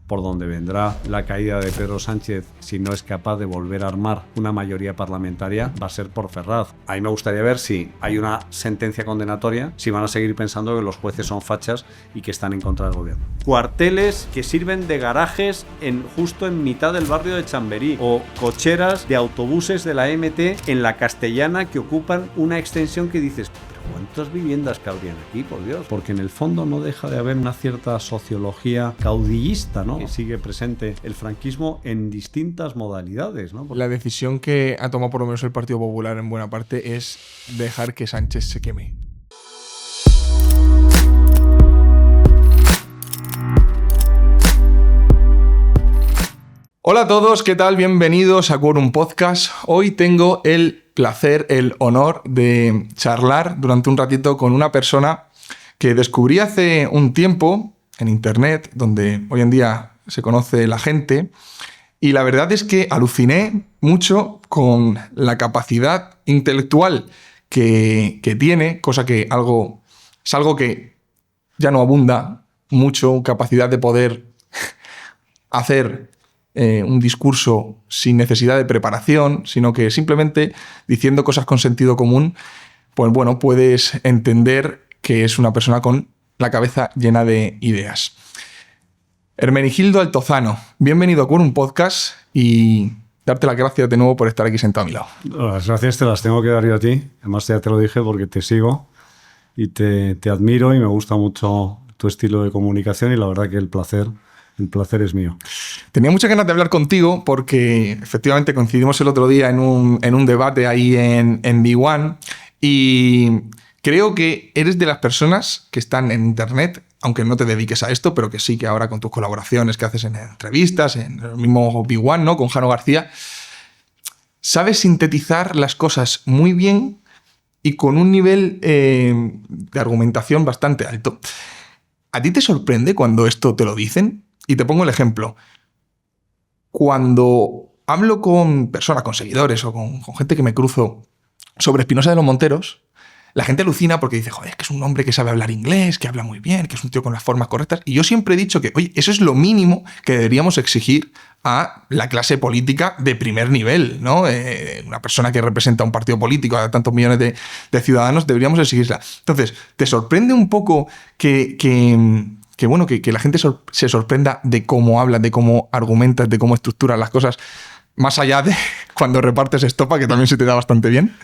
por donde vendrá la caída de Pedro Sánchez si no es capaz de volver a armar una mayoría parlamentaria, va a ser por Ferraz. A mí me gustaría ver si hay una sentencia condenatoria, si van a seguir pensando que los jueces son fachas y que están en contra del gobierno. Cuarteles que sirven de garajes justo en mitad del barrio de Chamberí, o cocheras de autobuses de la MT en la Castellana que ocupan una extensión que dices... ¿Cuántas viviendas cabrían aquí, por Dios? Porque en el fondo no deja de haber una cierta sociología caudillista, ¿no? Que sigue presente el franquismo en distintas modalidades, ¿no? La decisión que ha tomado por lo menos el Partido Popular en buena parte es dejar que Sánchez se queme. Hola a todos, ¿qué tal? Bienvenidos a Quorum Podcast. Hoy tengo el placer, el honor de charlar durante un ratito con una persona que descubrí hace un tiempo en internet, donde hoy en día se conoce la gente, y la verdad es que aluciné mucho con la capacidad intelectual que tiene, cosa que es algo que ya no abunda mucho, capacidad de poder hacer un discurso sin necesidad de preparación, sino que simplemente diciendo cosas con sentido común, pues bueno, puedes entender que es una persona con la cabeza llena de ideas. Hermenegildo Altozano, bienvenido a Quorum Podcast y darte las gracias de nuevo por estar aquí sentado a mi lado. Las gracias te las tengo que dar yo a ti, además ya te lo dije porque te sigo y te admiro y me gusta mucho tu estilo de comunicación y la verdad que el placer es mío. Tenía muchas ganas de hablar contigo porque efectivamente coincidimos el otro día en un debate ahí en D1 y creo que eres de las personas que están en internet, aunque no te dediques a esto, pero que sí que ahora con tus colaboraciones que haces en entrevistas, en el mismo D1, ¿no? Con Jano García, sabes sintetizar las cosas muy bien y con un nivel de argumentación bastante alto. ¿A ti te sorprende cuando esto te lo dicen? Y te pongo el ejemplo. Cuando hablo con personas, con seguidores o con gente que me cruzo sobre Espinosa de los Monteros, la gente alucina porque dice, joder, es que es un hombre que sabe hablar inglés, que habla muy bien, que es un tío con las formas correctas. Y yo siempre he dicho que, oye, eso es lo mínimo que deberíamos exigir a la clase política de primer nivel, ¿no? Una persona que representa un partido político a tantos millones de ciudadanos, deberíamos exigirla. Entonces, ¿te sorprende un poco que la gente se sorprenda de cómo hablas, de cómo argumentas, de cómo estructuras las cosas, más allá de cuando repartes estopa, que también se te da bastante bien?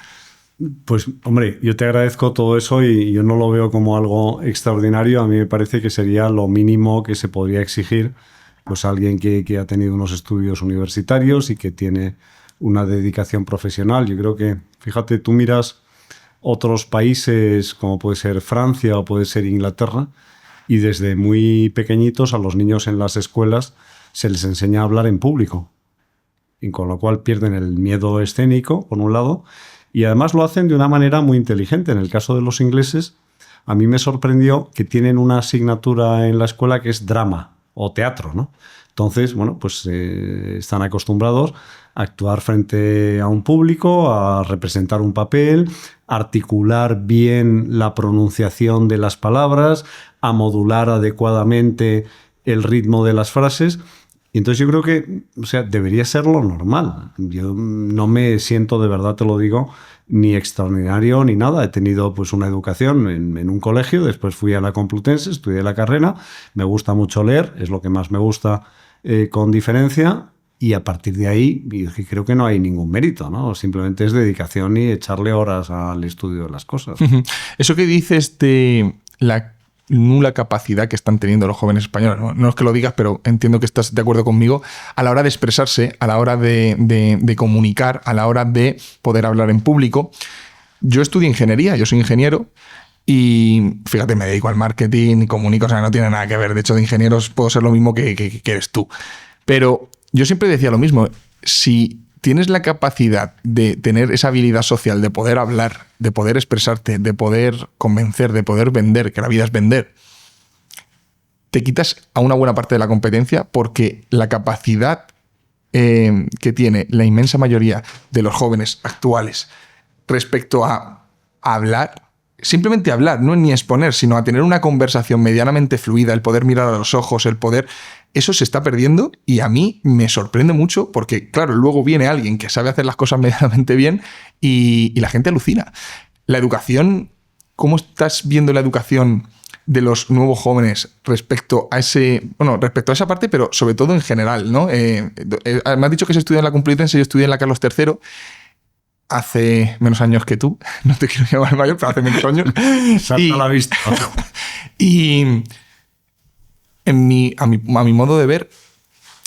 Pues, hombre, yo te agradezco todo eso y yo no lo veo como algo extraordinario. A mí me parece que sería lo mínimo que se podría exigir pues a alguien que ha tenido unos estudios universitarios y que tiene una dedicación profesional. Yo creo que, fíjate, tú miras otros países como puede ser Francia o puede ser Inglaterra, y desde muy pequeñitos a los niños en las escuelas se les enseña a hablar en público. Y con lo cual pierden el miedo escénico, por un lado, y además lo hacen de una manera muy inteligente. En el caso de los ingleses, a mí me sorprendió que tienen una asignatura en la escuela que es drama o teatro, ¿no? Entonces, bueno, pues están acostumbrados a actuar frente a un público, a representar un papel, a articular bien la pronunciación de las palabras, a modular adecuadamente el ritmo de las frases. Y entonces yo creo que, debería ser lo normal. Yo no me siento, de verdad te lo digo, ni extraordinario ni nada. He tenido pues una educación en un colegio, después fui a la Complutense, estudié la carrera, me gusta mucho leer, es lo que más me gusta con diferencia, y a partir de ahí creo que no hay ningún mérito, ¿no? Simplemente es dedicación y echarle horas al estudio de las cosas. Eso que dices de la nula capacidad que están teniendo los jóvenes españoles, no es que lo digas, pero entiendo que estás de acuerdo conmigo, a la hora de expresarse, a la hora de comunicar, a la hora de poder hablar en público. Yo estudio ingeniería, yo soy ingeniero y fíjate, me dedico al marketing y comunico, no tiene nada que ver. De hecho, de ingenieros puedo ser lo mismo que eres tú. Pero yo siempre decía lo mismo, si tienes la capacidad de tener esa habilidad social, de poder hablar, de poder expresarte, de poder convencer, de poder vender, que la vida es vender, te quitas a una buena parte de la competencia porque la capacidad que tiene la inmensa mayoría de los jóvenes actuales respecto a hablar, simplemente hablar, no ni exponer, sino a tener una conversación medianamente fluida, el poder mirar a los ojos, el poder eso se está perdiendo y a mí me sorprende mucho porque, claro, luego viene alguien que sabe hacer las cosas medianamente bien y la gente alucina. La educación, ¿cómo estás viendo la educación de los nuevos jóvenes respecto a esa parte, pero sobre todo en general, ¿no? Me has dicho que se estudia en la Complutense, yo estudié en la Carlos III hace menos años que tú. No te quiero llamar mayor, pero hace menos años. Salta a la vista. Y a mi modo de ver,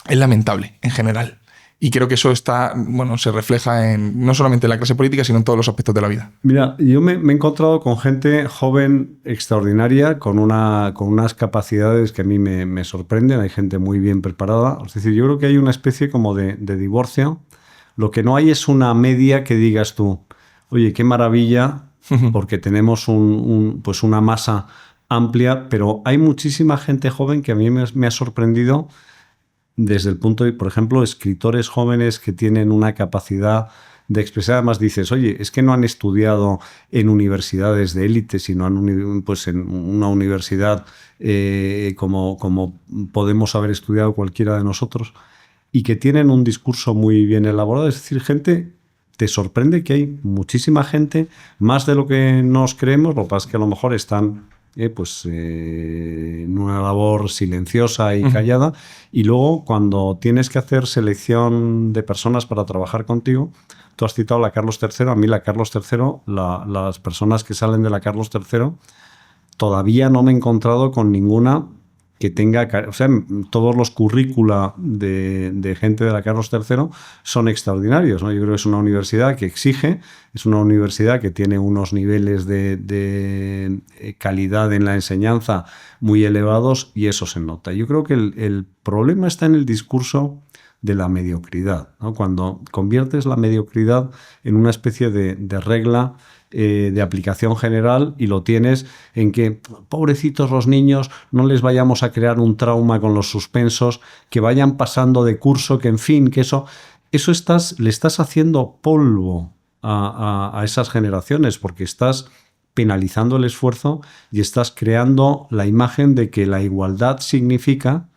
es lamentable en general. Y creo que eso se refleja no solamente en la clase política, sino en todos los aspectos de la vida. Mira, yo me he encontrado con gente joven extraordinaria, con unas capacidades que a mí me sorprenden. Hay gente muy bien preparada. Es decir, yo creo que hay una especie como de divorcio. Lo que no hay es una media que digas tú, oye, qué maravilla, porque tenemos pues una masa amplia, pero hay muchísima gente joven que a mí me ha sorprendido desde el punto de, por ejemplo, escritores jóvenes que tienen una capacidad de expresar. Además dices, oye, es que no han estudiado en universidades de élite, sino pues en una universidad como podemos haber estudiado cualquiera de nosotros, y que tienen un discurso muy bien elaborado. Es decir, te sorprende que hay muchísima gente, más de lo que nos creemos. Lo que pasa es que a lo mejor están en una labor silenciosa y callada, y luego cuando tienes que hacer selección de personas para trabajar contigo, tú has citado la Carlos III. A mí la Carlos III, las personas que salen de la Carlos III, todavía no me he encontrado con ninguna que tenga, o sea, todos los currícula de gente de la Carlos III son extraordinarios, ¿no? Yo creo que es una universidad que exige, es una universidad que tiene unos niveles de calidad en la enseñanza muy elevados, y eso se nota. Yo creo que el problema está en el discurso de la mediocridad, ¿no? Cuando conviertes la mediocridad en una especie de regla de aplicación general, y lo tienes en que, pobrecitos los niños, no les vayamos a crear un trauma con los suspensos, que vayan pasando de curso, que en fin, que eso le estás haciendo polvo a esas generaciones, porque estás penalizando el esfuerzo y estás creando la imagen de que la igualdad significa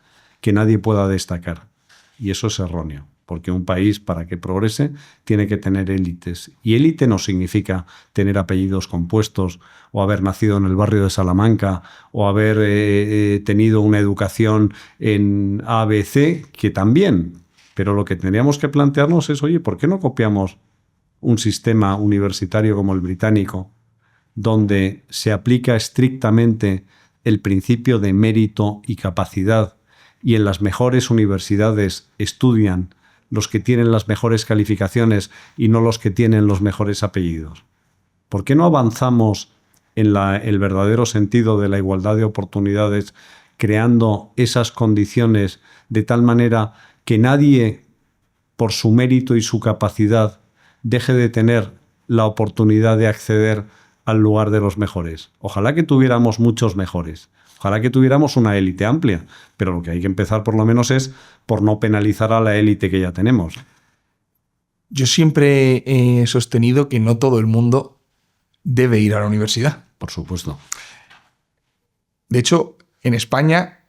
que nadie pueda destacar. Y eso es erróneo, porque un país, para que progrese, tiene que tener élites. Y élite no significa tener apellidos compuestos, o haber nacido en el barrio de Salamanca, o haber tenido una educación en ABC, que también. Pero lo que tendríamos que plantearnos es, oye, ¿por qué no copiamos un sistema universitario como el británico, donde se aplica estrictamente el principio de mérito y capacidad, y en las mejores universidades estudian los que tienen las mejores calificaciones y no los que tienen los mejores apellidos? ¿Por qué no avanzamos en el verdadero sentido de la igualdad de oportunidades, creando esas condiciones de tal manera que nadie, por su mérito y su capacidad, deje de tener la oportunidad de acceder al lugar de los mejores? Ojalá que tuviéramos muchos mejores. Ojalá que tuviéramos una élite amplia, pero lo que hay que empezar por lo menos es por no penalizar a la élite que ya tenemos. Yo siempre he sostenido que no todo el mundo debe ir a la universidad. Por supuesto. De hecho, en España,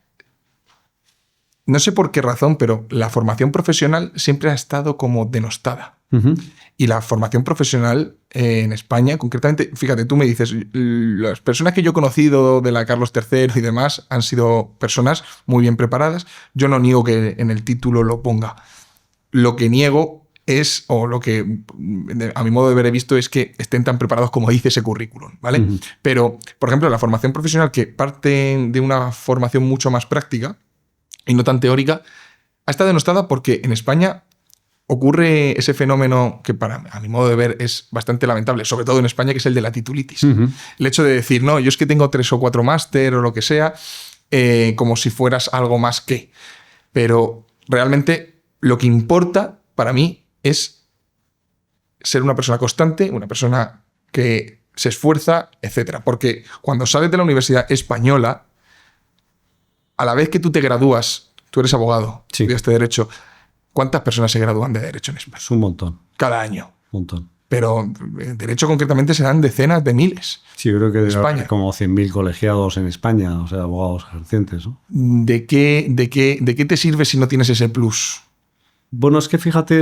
no sé por qué razón, pero la formación profesional siempre ha estado como denostada. Uh-huh. Y la formación profesional en España, concretamente, fíjate, tú me dices, las personas que yo he conocido de la Carlos III y demás han sido personas muy bien preparadas. Yo no niego que en el título lo ponga. Lo que niego es, o lo que a mi modo de ver he visto, es que estén tan preparados como dice ese currículum, ¿vale? Uh-huh. Pero, por ejemplo, la formación profesional, que parte de una formación mucho más práctica y no tan teórica, ha estado denostada porque en España ocurre ese fenómeno que a mi modo de ver es bastante lamentable, sobre todo en España, que es el de la titulitis. Uh-huh. El hecho de decir, no, yo es que tengo 3 o 4 máster o lo que sea, como si fueras algo más que. Pero realmente lo que importa para mí es ser una persona constante, una persona que se esfuerza, etc. Porque cuando sales de la universidad española, a la vez que tú te gradúas, tú eres abogado, sí, estudiaste Derecho. ¿Cuántas personas se gradúan de Derecho en España? Es un montón. Cada año. Un montón. pero en derecho concretamente se dan decenas de miles. Sí, yo creo que España. hay como 100.000 colegiados en España, o sea, abogados ejercientes, ¿no? ¿De qué te sirve si no tienes ese plus? Bueno, es que fíjate,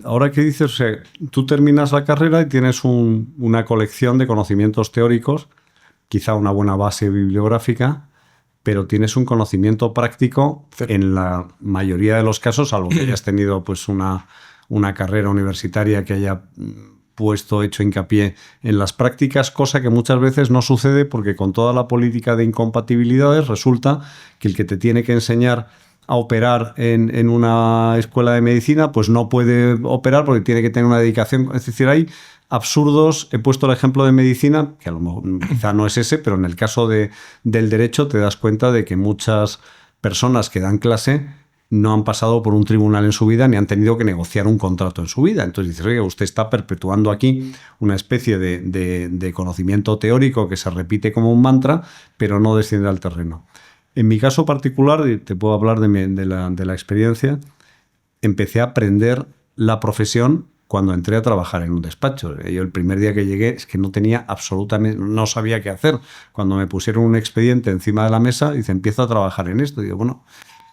ahora que dices, o sea, tú terminas la carrera y tienes una colección de conocimientos teóricos, quizá una buena base bibliográfica, pero tienes un conocimiento práctico en la mayoría de los casos, salvo que hayas tenido pues una carrera universitaria que haya hecho hincapié en las prácticas, cosa que muchas veces no sucede porque con toda la política de incompatibilidades resulta que el que te tiene que enseñar a operar en una escuela de medicina, pues no puede operar porque tiene que tener una dedicación. Es decir, hay absurdos. He puesto el ejemplo de medicina, que a lo mejor quizá no es ese, pero en el caso del derecho te das cuenta de que muchas personas que dan clase no han pasado por un tribunal en su vida ni han tenido que negociar un contrato en su vida. Entonces dices, oye, usted está perpetuando aquí una especie de conocimiento teórico que se repite como un mantra, pero no desciende al terreno. En mi caso particular, y te puedo hablar de la experiencia, empecé a aprender la profesión cuando entré a trabajar en un despacho. Yo el primer día que llegué es que no tenía absolutamente, no sabía qué hacer. Cuando me pusieron un expediente encima de la mesa, dice, empiezo a trabajar en esto. Y digo, bueno,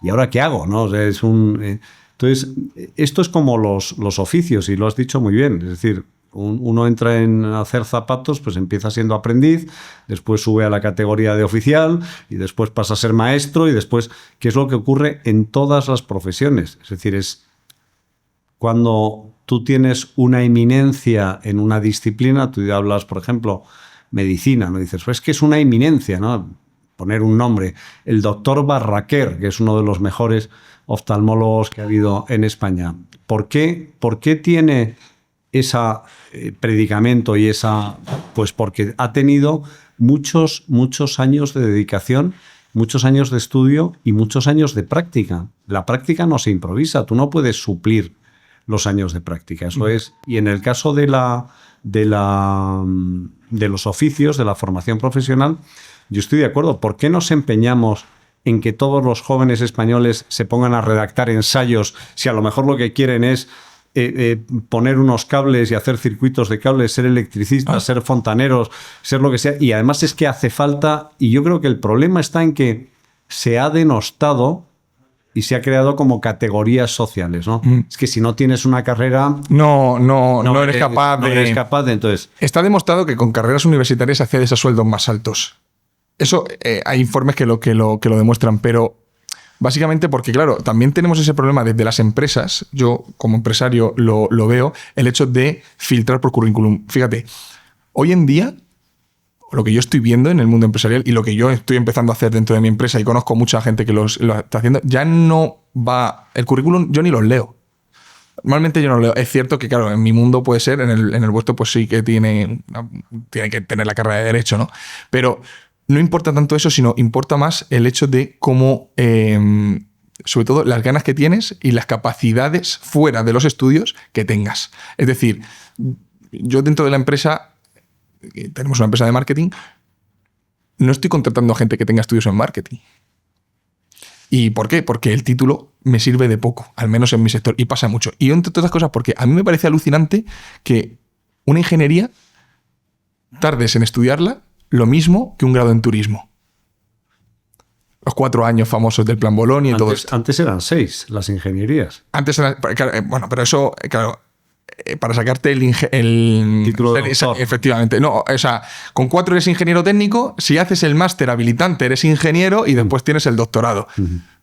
¿y ahora qué hago? ¿No? O sea, entonces, esto es como los oficios, y lo has dicho muy bien. Es decir, uno entra en hacer zapatos, pues empieza siendo aprendiz, después sube a la categoría de oficial y después pasa a ser maestro y después, ¿qué es lo que ocurre en todas las profesiones? Es decir, es cuando tú tienes una eminencia en una disciplina, tú hablas, por ejemplo, medicina, ¿no? Dices, pues es que es una eminencia, ¿no? Poner un nombre, el doctor Barraquer, que es uno de los mejores oftalmólogos que ha habido en España. ¿Por qué tiene ese predicamento y esa? Pues porque ha tenido muchos años de dedicación, muchos años de estudio y muchos años de práctica. La práctica no se improvisa, tú no puedes suplir los años de práctica. Eso es. Y en el caso de los oficios, de la formación profesional, yo estoy de acuerdo. ¿Por qué nos empeñamos en que todos los jóvenes españoles se pongan a redactar ensayos si a lo mejor lo que quieren es poner unos cables y hacer circuitos de cables, ser electricistas, ser fontaneros, ser lo que sea? Y además es que hace falta, y yo creo que el problema está en que se ha denostado y se ha creado como categorías sociales, ¿no? Es que si no tienes una carrera... No eres capaz de... No eres capaz de... Entonces... Está demostrado que con carreras universitarias se accedes a sueldos más altos. Eso hay informes que lo demuestran, pero básicamente porque, claro, también tenemos ese problema desde las empresas. Yo, como empresario, lo veo, el hecho de filtrar por currículum. Fíjate, hoy en día, lo que yo estoy viendo en el mundo empresarial y lo que yo estoy empezando a hacer dentro de mi empresa, y conozco mucha gente que lo está haciendo, ya no va... El currículum yo ni los leo. Normalmente yo no lo leo. Es cierto que, claro, en mi mundo puede ser, en el vuestro pues sí que tiene que tener la carrera de Derecho, ¿no? Pero no importa tanto eso, sino importa más el hecho de cómo, sobre todo, las ganas que tienes y las capacidades fuera de los estudios que tengas. Es decir, yo dentro de la empresa, tenemos una empresa de marketing, no estoy contratando a gente que tenga estudios en marketing. ¿Y por qué? Porque el título me sirve de poco, al menos en mi sector, y pasa mucho. Y entre otras cosas, porque a mí me parece alucinante que una ingeniería tardes en estudiarla lo mismo que un grado en turismo. Los 4 años famosos del Plan Bolonia y todo esto. Antes eran 6 las ingenierías. Antes eran... Bueno, pero eso, claro, para sacarte el título de doctor. Efectivamente. No, o sea, con 4 eres ingeniero técnico, si haces el máster habilitante eres ingeniero y después tienes el doctorado.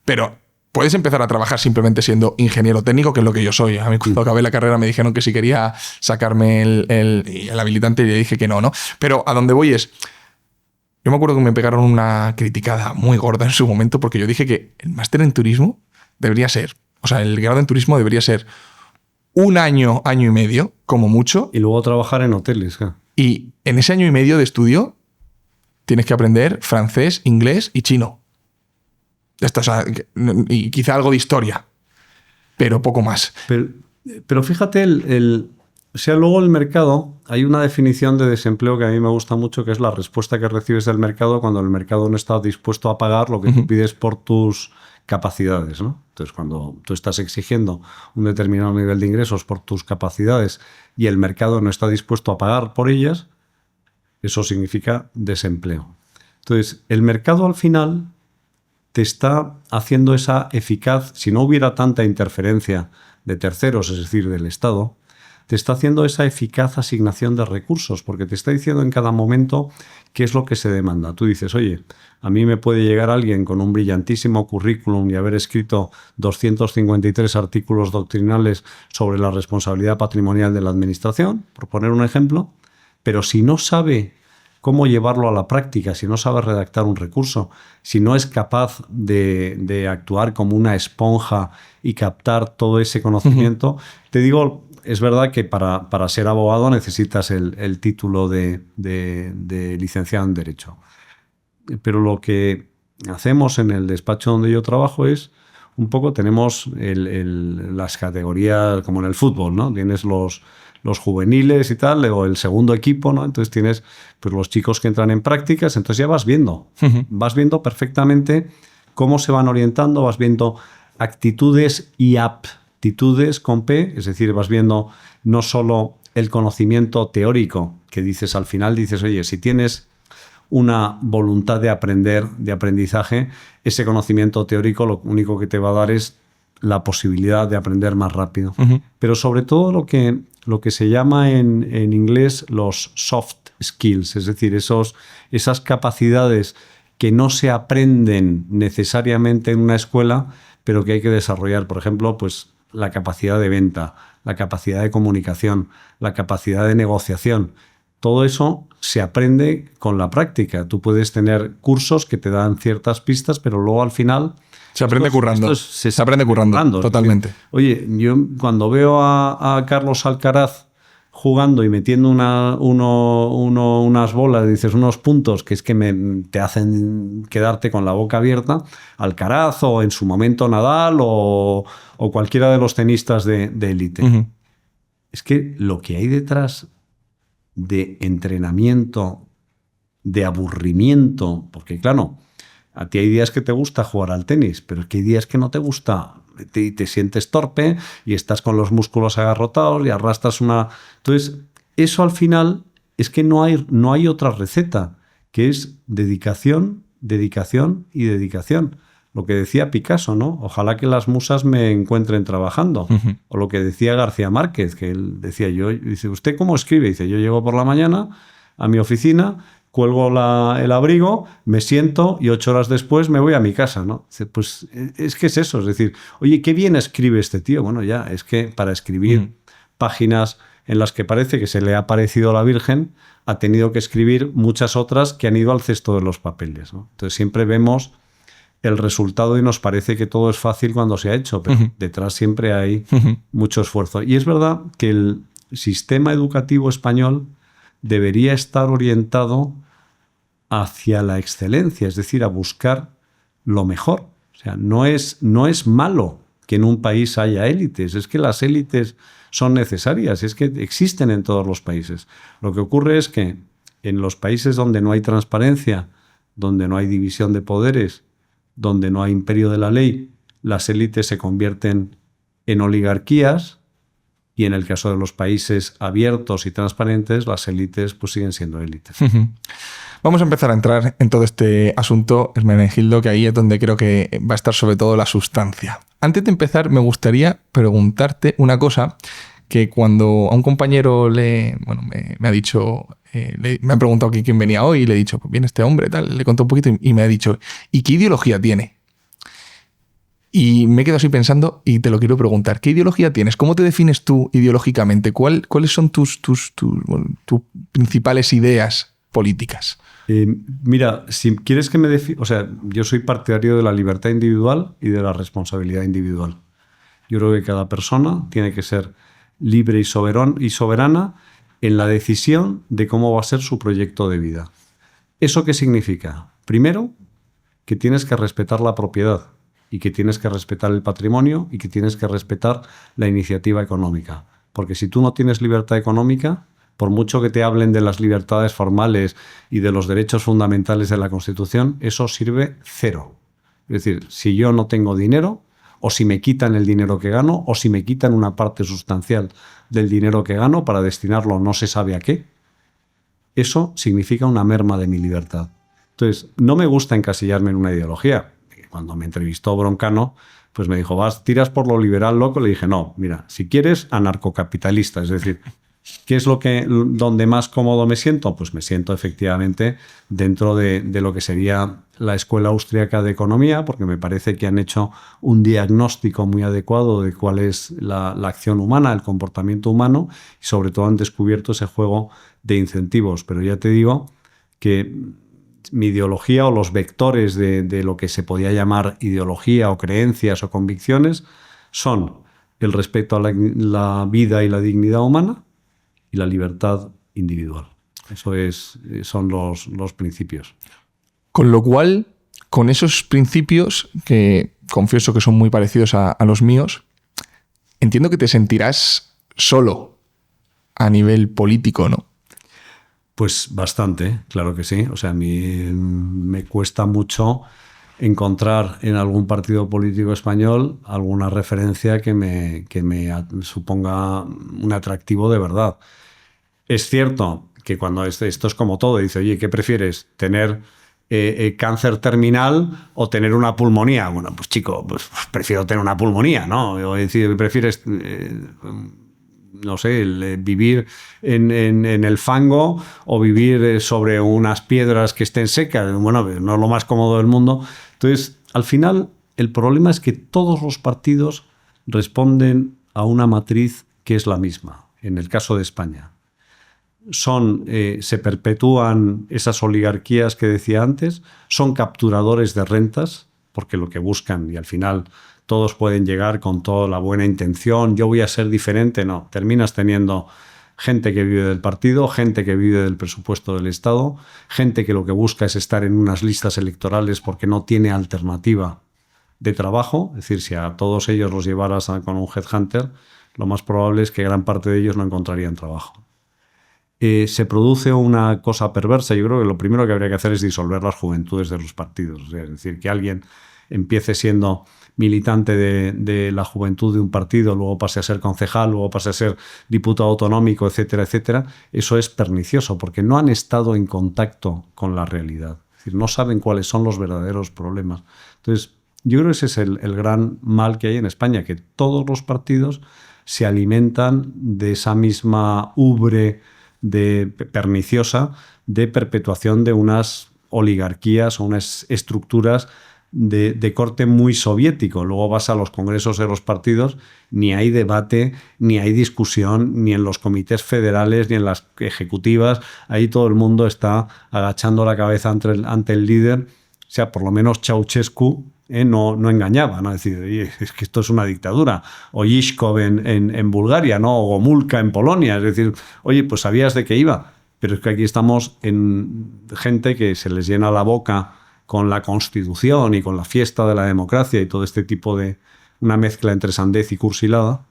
Pero puedes empezar a trabajar simplemente siendo ingeniero técnico, que es lo que yo soy. A mí cuando acabé la carrera me dijeron que si quería sacarme el habilitante y le dije que no. Pero a donde voy es... Yo me acuerdo que me pegaron una criticada muy gorda en su momento porque yo dije que el máster en turismo debería ser, o sea, el grado en turismo debería ser 1 año, año y medio, como mucho. Y luego trabajar en hoteles. ¿Qué? Y en ese año y medio de estudio tienes que aprender francés, inglés y chino. Esto, o sea, y quizá algo de historia, pero poco más. Pero fíjate, o sea, luego el mercado, hay una definición de desempleo que a mí me gusta mucho, que es la respuesta que recibes del mercado cuando el mercado no está dispuesto a pagar lo que tú pides por tus capacidades, ¿no? Entonces, cuando tú estás exigiendo un determinado nivel de ingresos por tus capacidades y el mercado no está dispuesto a pagar por ellas, eso significa desempleo. Entonces, el mercado al final te está haciendo esa eficaz, si no hubiera tanta interferencia de terceros, es decir, del Estado, te está haciendo esa eficaz asignación de recursos, porque te está diciendo en cada momento qué es lo que se demanda. Tú dices, oye, a mí me puede llegar alguien con un brillantísimo currículum y haber escrito 253 artículos doctrinales sobre la responsabilidad patrimonial de la administración, por poner un ejemplo, pero si no sabe cómo llevarlo a la práctica, si no sabe redactar un recurso, si no es capaz de actuar como una esponja y captar todo ese conocimiento, te digo, es verdad que para ser abogado necesitas el título de licenciado en Derecho. Pero lo que hacemos en el despacho donde yo trabajo es, un poco tenemos las categorías como en el fútbol, ¿no? Tienes los juveniles y tal, o el segundo equipo, ¿no? Entonces tienes pues, los chicos que entran en prácticas, entonces ya vas viendo perfectamente cómo se van orientando, vas viendo actitudes y aptitudes con P, es decir, vas viendo no solo el conocimiento teórico que dices al final, dices, oye, si tienes una voluntad de aprender, de aprendizaje, ese conocimiento teórico lo único que te va a dar es la posibilidad de aprender más rápido. Pero sobre todo lo que se llama en inglés los soft skills, es decir, esas capacidades que no se aprenden necesariamente en una escuela, pero que hay que desarrollar. Por ejemplo, pues la capacidad de venta, la capacidad de comunicación, la capacidad de negociación. Todo eso se aprende con la práctica. Tú puedes tener cursos que te dan ciertas pistas, pero luego al final... Se aprende currando. Se aprende currando, totalmente. Oye, yo cuando veo a Carlos Alcaraz jugando y metiendo unas bolas, dices, unos puntos que es que te hacen quedarte con la boca abierta, Alcaraz o en su momento Nadal o cualquiera de los tenistas de élite. Es que lo que hay detrás de entrenamiento, de aburrimiento, porque claro, a ti hay días que te gusta jugar al tenis, pero es que hay días que no te gusta y te sientes torpe y estás con los músculos agarrotados y arrastras una... Entonces, eso al final es que no hay otra receta, que es dedicación, dedicación y dedicación. Lo que decía Picasso, ¿no? Ojalá que las musas me encuentren trabajando. O lo que decía García Márquez, que él decía, dice, ¿usted cómo escribe? Dice, yo llego por la mañana a mi oficina, cuelgo el abrigo, me siento y 8 horas después me voy a mi casa, ¿no? Dice, pues es que es eso, es decir, oye, qué bien escribe este tío. Bueno, ya, es que para escribir páginas en las que parece que se le ha parecido a la Virgen, ha tenido que escribir muchas otras que han ido al cesto de los papeles, ¿no? Entonces siempre vemos el resultado y nos parece que todo es fácil cuando se ha hecho, pero detrás siempre hay mucho esfuerzo. Y es verdad que el sistema educativo español debería estar orientado hacia la excelencia, es decir, a buscar lo mejor. O sea, no es malo que en un país haya élites, es que las élites son necesarias, es que existen en todos los países. Lo que ocurre es que en los países donde no hay transparencia, donde no hay división de poderes, donde no hay imperio de la ley, las élites se convierten en oligarquías y en el caso de los países abiertos y transparentes, las élites pues siguen siendo élites. Vamos a empezar a entrar en todo este asunto, Hermenegildo, que ahí es donde creo que va a estar sobre todo la sustancia. Antes de empezar, me gustaría preguntarte una cosa que cuando a un compañero me ha dicho, me ha preguntado quién venía hoy y le he dicho, pues viene este hombre, tal, le contó un poquito y me ha dicho, ¿y qué ideología tiene? Y me he quedado así pensando y te lo quiero preguntar. ¿Qué ideología tienes? ¿Cómo te defines tú ideológicamente? ¿Cuáles son tus principales ideas políticas? Mira, si quieres que me defina... O sea, yo soy partidario de la libertad individual y de la responsabilidad individual. Yo creo que cada persona tiene que ser libre y soberana en la decisión de cómo va a ser su proyecto de vida. ¿Eso qué significa? Primero, que tienes que respetar la propiedad y que tienes que respetar el patrimonio y que tienes que respetar la iniciativa económica. Porque si tú no tienes libertad económica, por mucho que te hablen de las libertades formales y de los derechos fundamentales de la Constitución, eso sirve cero. Es decir, si yo no tengo dinero, o si me quitan el dinero que gano, o si me quitan una parte sustancial del dinero que gano para destinarlo no se sabe a qué, eso significa una merma de mi libertad. Entonces, no me gusta encasillarme en una ideología. Cuando me entrevistó Broncano, pues me dijo, tiras por lo liberal loco. Le dije, no, mira, si quieres, anarcocapitalista. Es decir, ¿qué es donde más cómodo me siento? Pues me siento efectivamente dentro de lo que sería la Escuela Austríaca de Economía, porque me parece que han hecho un diagnóstico muy adecuado de cuál es la acción humana, el comportamiento humano, y sobre todo han descubierto ese juego de incentivos. Pero ya te digo que mi ideología o los vectores de lo que se podía llamar ideología o creencias o convicciones son el respeto a la vida y la dignidad humana y la libertad individual. Son los principios. Con lo cual, con esos principios, que confieso que son muy parecidos a los míos, entiendo que te sentirás solo a nivel político, ¿no? Pues bastante, claro que sí. O sea, a mí me cuesta mucho encontrar en algún partido político español alguna referencia que me suponga un atractivo de verdad. Es cierto que cuando esto es como todo, dice, oye, ¿qué prefieres? ¿Tener cáncer terminal o tener una pulmonía? Bueno, pues chico, pues prefiero tener una pulmonía, ¿no? O decir, ¿prefieres... no sé, vivir en el fango o vivir sobre unas piedras que estén secas? Bueno, no es lo más cómodo del mundo. Entonces, al final, el problema es que todos los partidos responden a una matriz que es la misma. En el caso de España, se perpetúan esas oligarquías que decía antes, son capturadores de rentas, porque lo que buscan, y al final todos pueden llegar con toda la buena intención, yo voy a ser diferente, no, terminas teniendo gente que vive del partido, gente que vive del presupuesto del Estado, gente que lo que busca es estar en unas listas electorales porque no tiene alternativa de trabajo. Es decir, si a todos ellos los llevaras con un headhunter, lo más probable es que gran parte de ellos no encontrarían trabajo. Se produce una cosa perversa. Yo creo que lo primero que habría que hacer es disolver las juventudes de los partidos. O sea, es decir, que alguien empiece siendo militante de la juventud de un partido, luego pase a ser concejal, luego pase a ser diputado autonómico, etcétera, etcétera. Eso es pernicioso porque no han estado en contacto con la realidad. Es decir, no saben cuáles son los verdaderos problemas. Entonces, yo creo que ese es el gran mal que hay en España, que todos los partidos se alimentan de esa misma ubre perniciosa de perpetuación de unas oligarquías o unas estructuras de corte muy soviético. Luego vas a los congresos de los partidos, ni hay debate, ni hay discusión, ni en los comités federales, ni en las ejecutivas. Ahí todo el mundo está agachando la cabeza ante el líder. O sea, por lo menos Ceausescu no engañaba, ¿no? Es decir, oye, es que esto es una dictadura. O Yishkov en Bulgaria, ¿no? O Gomulka en Polonia. Es decir, oye, pues sabías de qué iba. Pero es que aquí estamos en gente que se les llena la boca con la Constitución y con la fiesta de la democracia y todo este tipo de una mezcla entre sandez y cursilada.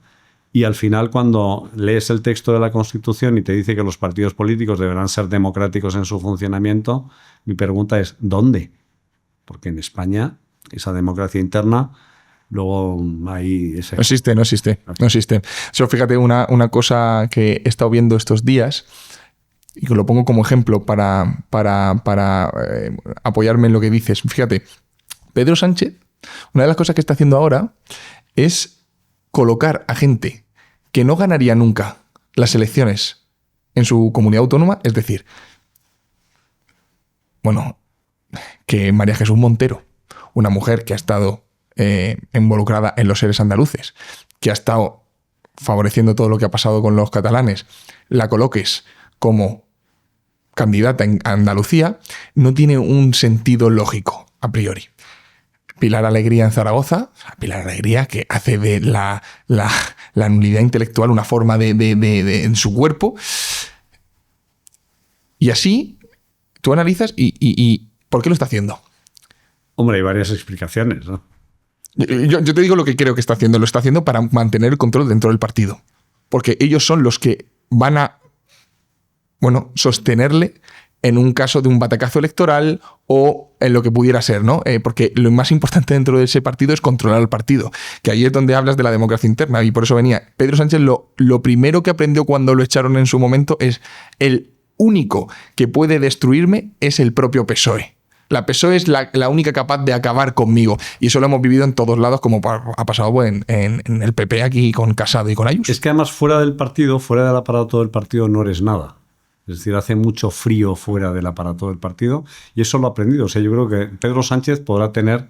Y al final, cuando lees el texto de la Constitución y te dice que los partidos políticos deberán ser democráticos en su funcionamiento, mi pregunta es, ¿dónde? Porque en España esa democracia interna, luego hay... No existe. Solo fíjate una cosa que he estado viendo estos días, y que lo pongo como ejemplo para apoyarme en lo que dices. Fíjate, Pedro Sánchez, una de las cosas que está haciendo ahora es colocar a gente que no ganaría nunca las elecciones en su comunidad autónoma, es decir, bueno, que María Jesús Montero, una mujer que ha estado involucrada en los seres andaluces, que ha estado favoreciendo todo lo que ha pasado con los catalanes, la coloques como candidata en Andalucía, no tiene un sentido lógico a priori. Pilar Alegría en Zaragoza, Pilar Alegría que hace de la nulidad intelectual una forma de en su cuerpo. Y así tú analizas y ¿por qué lo está haciendo? Hombre, hay varias explicaciones, ¿no? Yo te digo lo que creo que está haciendo. Lo está haciendo para mantener el control dentro del partido. Porque ellos son los que van a sostenerle en un caso de un batacazo electoral o en lo que pudiera ser, ¿no? Porque lo más importante dentro de ese partido es controlar el partido, que ahí es donde hablas de la democracia interna, y por eso venía. Pedro Sánchez lo primero que aprendió cuando lo echaron en su momento es: el único que puede destruirme es el propio PSOE. La PSOE es la única capaz de acabar conmigo. Y eso lo hemos vivido en todos lados, como ha pasado en el PP aquí con Casado y con Ayuso. Es que además fuera del partido, fuera del aparato del partido, no eres nada. Es decir, hace mucho frío fuera del aparato del partido y eso lo he aprendido. O sea, yo creo que Pedro Sánchez podrá tener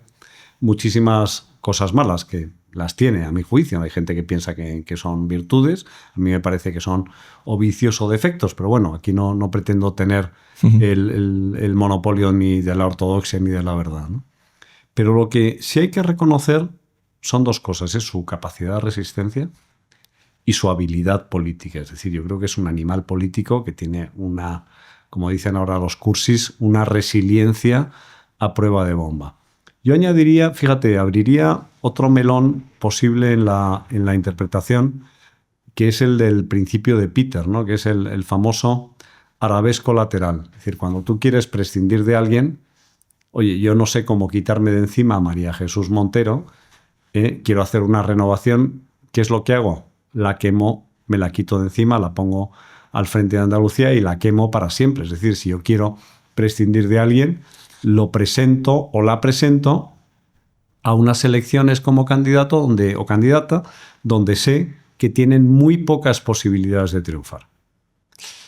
muchísimas cosas malas, que las tiene, a mi juicio. Hay gente que piensa que son virtudes. A mí me parece que son o vicios o defectos, pero bueno, aquí no pretendo tener el monopolio ni de la ortodoxia ni de la verdad, ¿no? Pero lo que sí hay que reconocer son dos cosas: es su capacidad de resistencia y su habilidad política. Es decir, yo creo que es un animal político que tiene una, como dicen ahora los cursis, una resiliencia a prueba de bomba. Yo añadiría, fíjate, abriría otro melón posible en la interpretación, que es el del principio de Peter, ¿no? Que es el famoso arabesco lateral. Es decir, cuando tú quieres prescindir de alguien, oye, yo no sé cómo quitarme de encima a María Jesús Montero, quiero hacer una renovación, ¿qué es lo que hago? La quemo, me la quito de encima, la pongo al frente de Andalucía y la quemo para siempre. Es decir, si yo quiero prescindir de alguien, lo presento o la presento a unas elecciones como candidato o candidata donde sé que tienen muy pocas posibilidades de triunfar.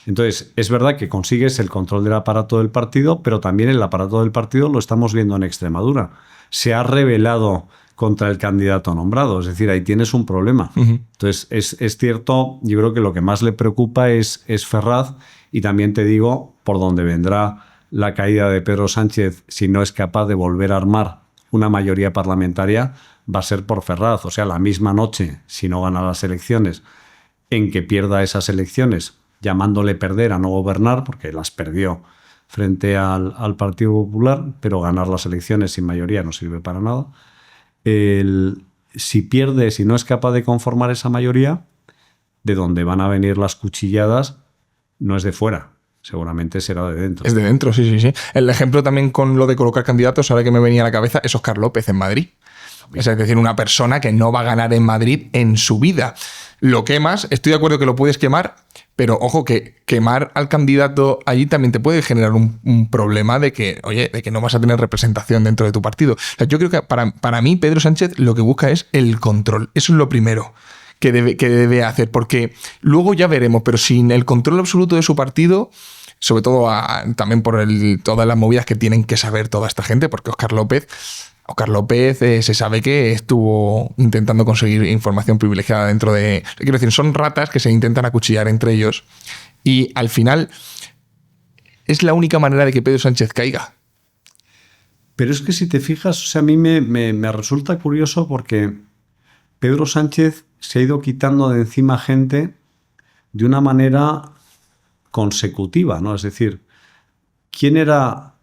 Entonces, es verdad que consigues el control del aparato del partido, pero también el aparato del partido lo estamos viendo en Extremadura. Se ha rebelado contra el candidato nombrado, es decir, ahí tienes un problema. Entonces, es cierto, yo creo que lo que más le preocupa es Ferraz, y también te digo por dónde vendrá la caída de Pedro Sánchez si no es capaz de volver a armar una mayoría parlamentaria, va a ser por Ferraz. O sea, la misma noche, si no gana las elecciones, en que pierda esas elecciones, llamándole perder a no gobernar, porque las perdió frente al Partido Popular, pero ganar las elecciones sin mayoría no sirve para nada. Si pierde, si no es capaz de conformar esa mayoría, de donde van a venir las cuchilladas no es de fuera, seguramente será de dentro. Es de dentro, sí. El ejemplo también con lo de colocar candidatos, ahora que me venía a la cabeza, es Óscar López en Madrid. Es decir, una persona que no va a ganar en Madrid en su vida. Lo quemas, estoy de acuerdo que lo puedes quemar, pero ojo que quemar al candidato allí también te puede generar un problema de que, oye, de que no vas a tener representación dentro de tu partido. O sea, yo creo que para mí Pedro Sánchez lo que busca es el control. Eso es lo primero que debe hacer, porque luego ya veremos, pero sin el control absoluto de su partido, sobre todo también por todas las movidas que tienen que saber toda esta gente, porque Óscar López se sabe que estuvo intentando conseguir información privilegiada dentro de... Quiero decir, son ratas que se intentan acuchillar entre ellos y al final es la única manera de que Pedro Sánchez caiga. Pero es que si te fijas, o sea, a mí me resulta curioso porque Pedro Sánchez se ha ido quitando de encima gente de una manera consecutiva, ¿no? Es decir, ¿quién era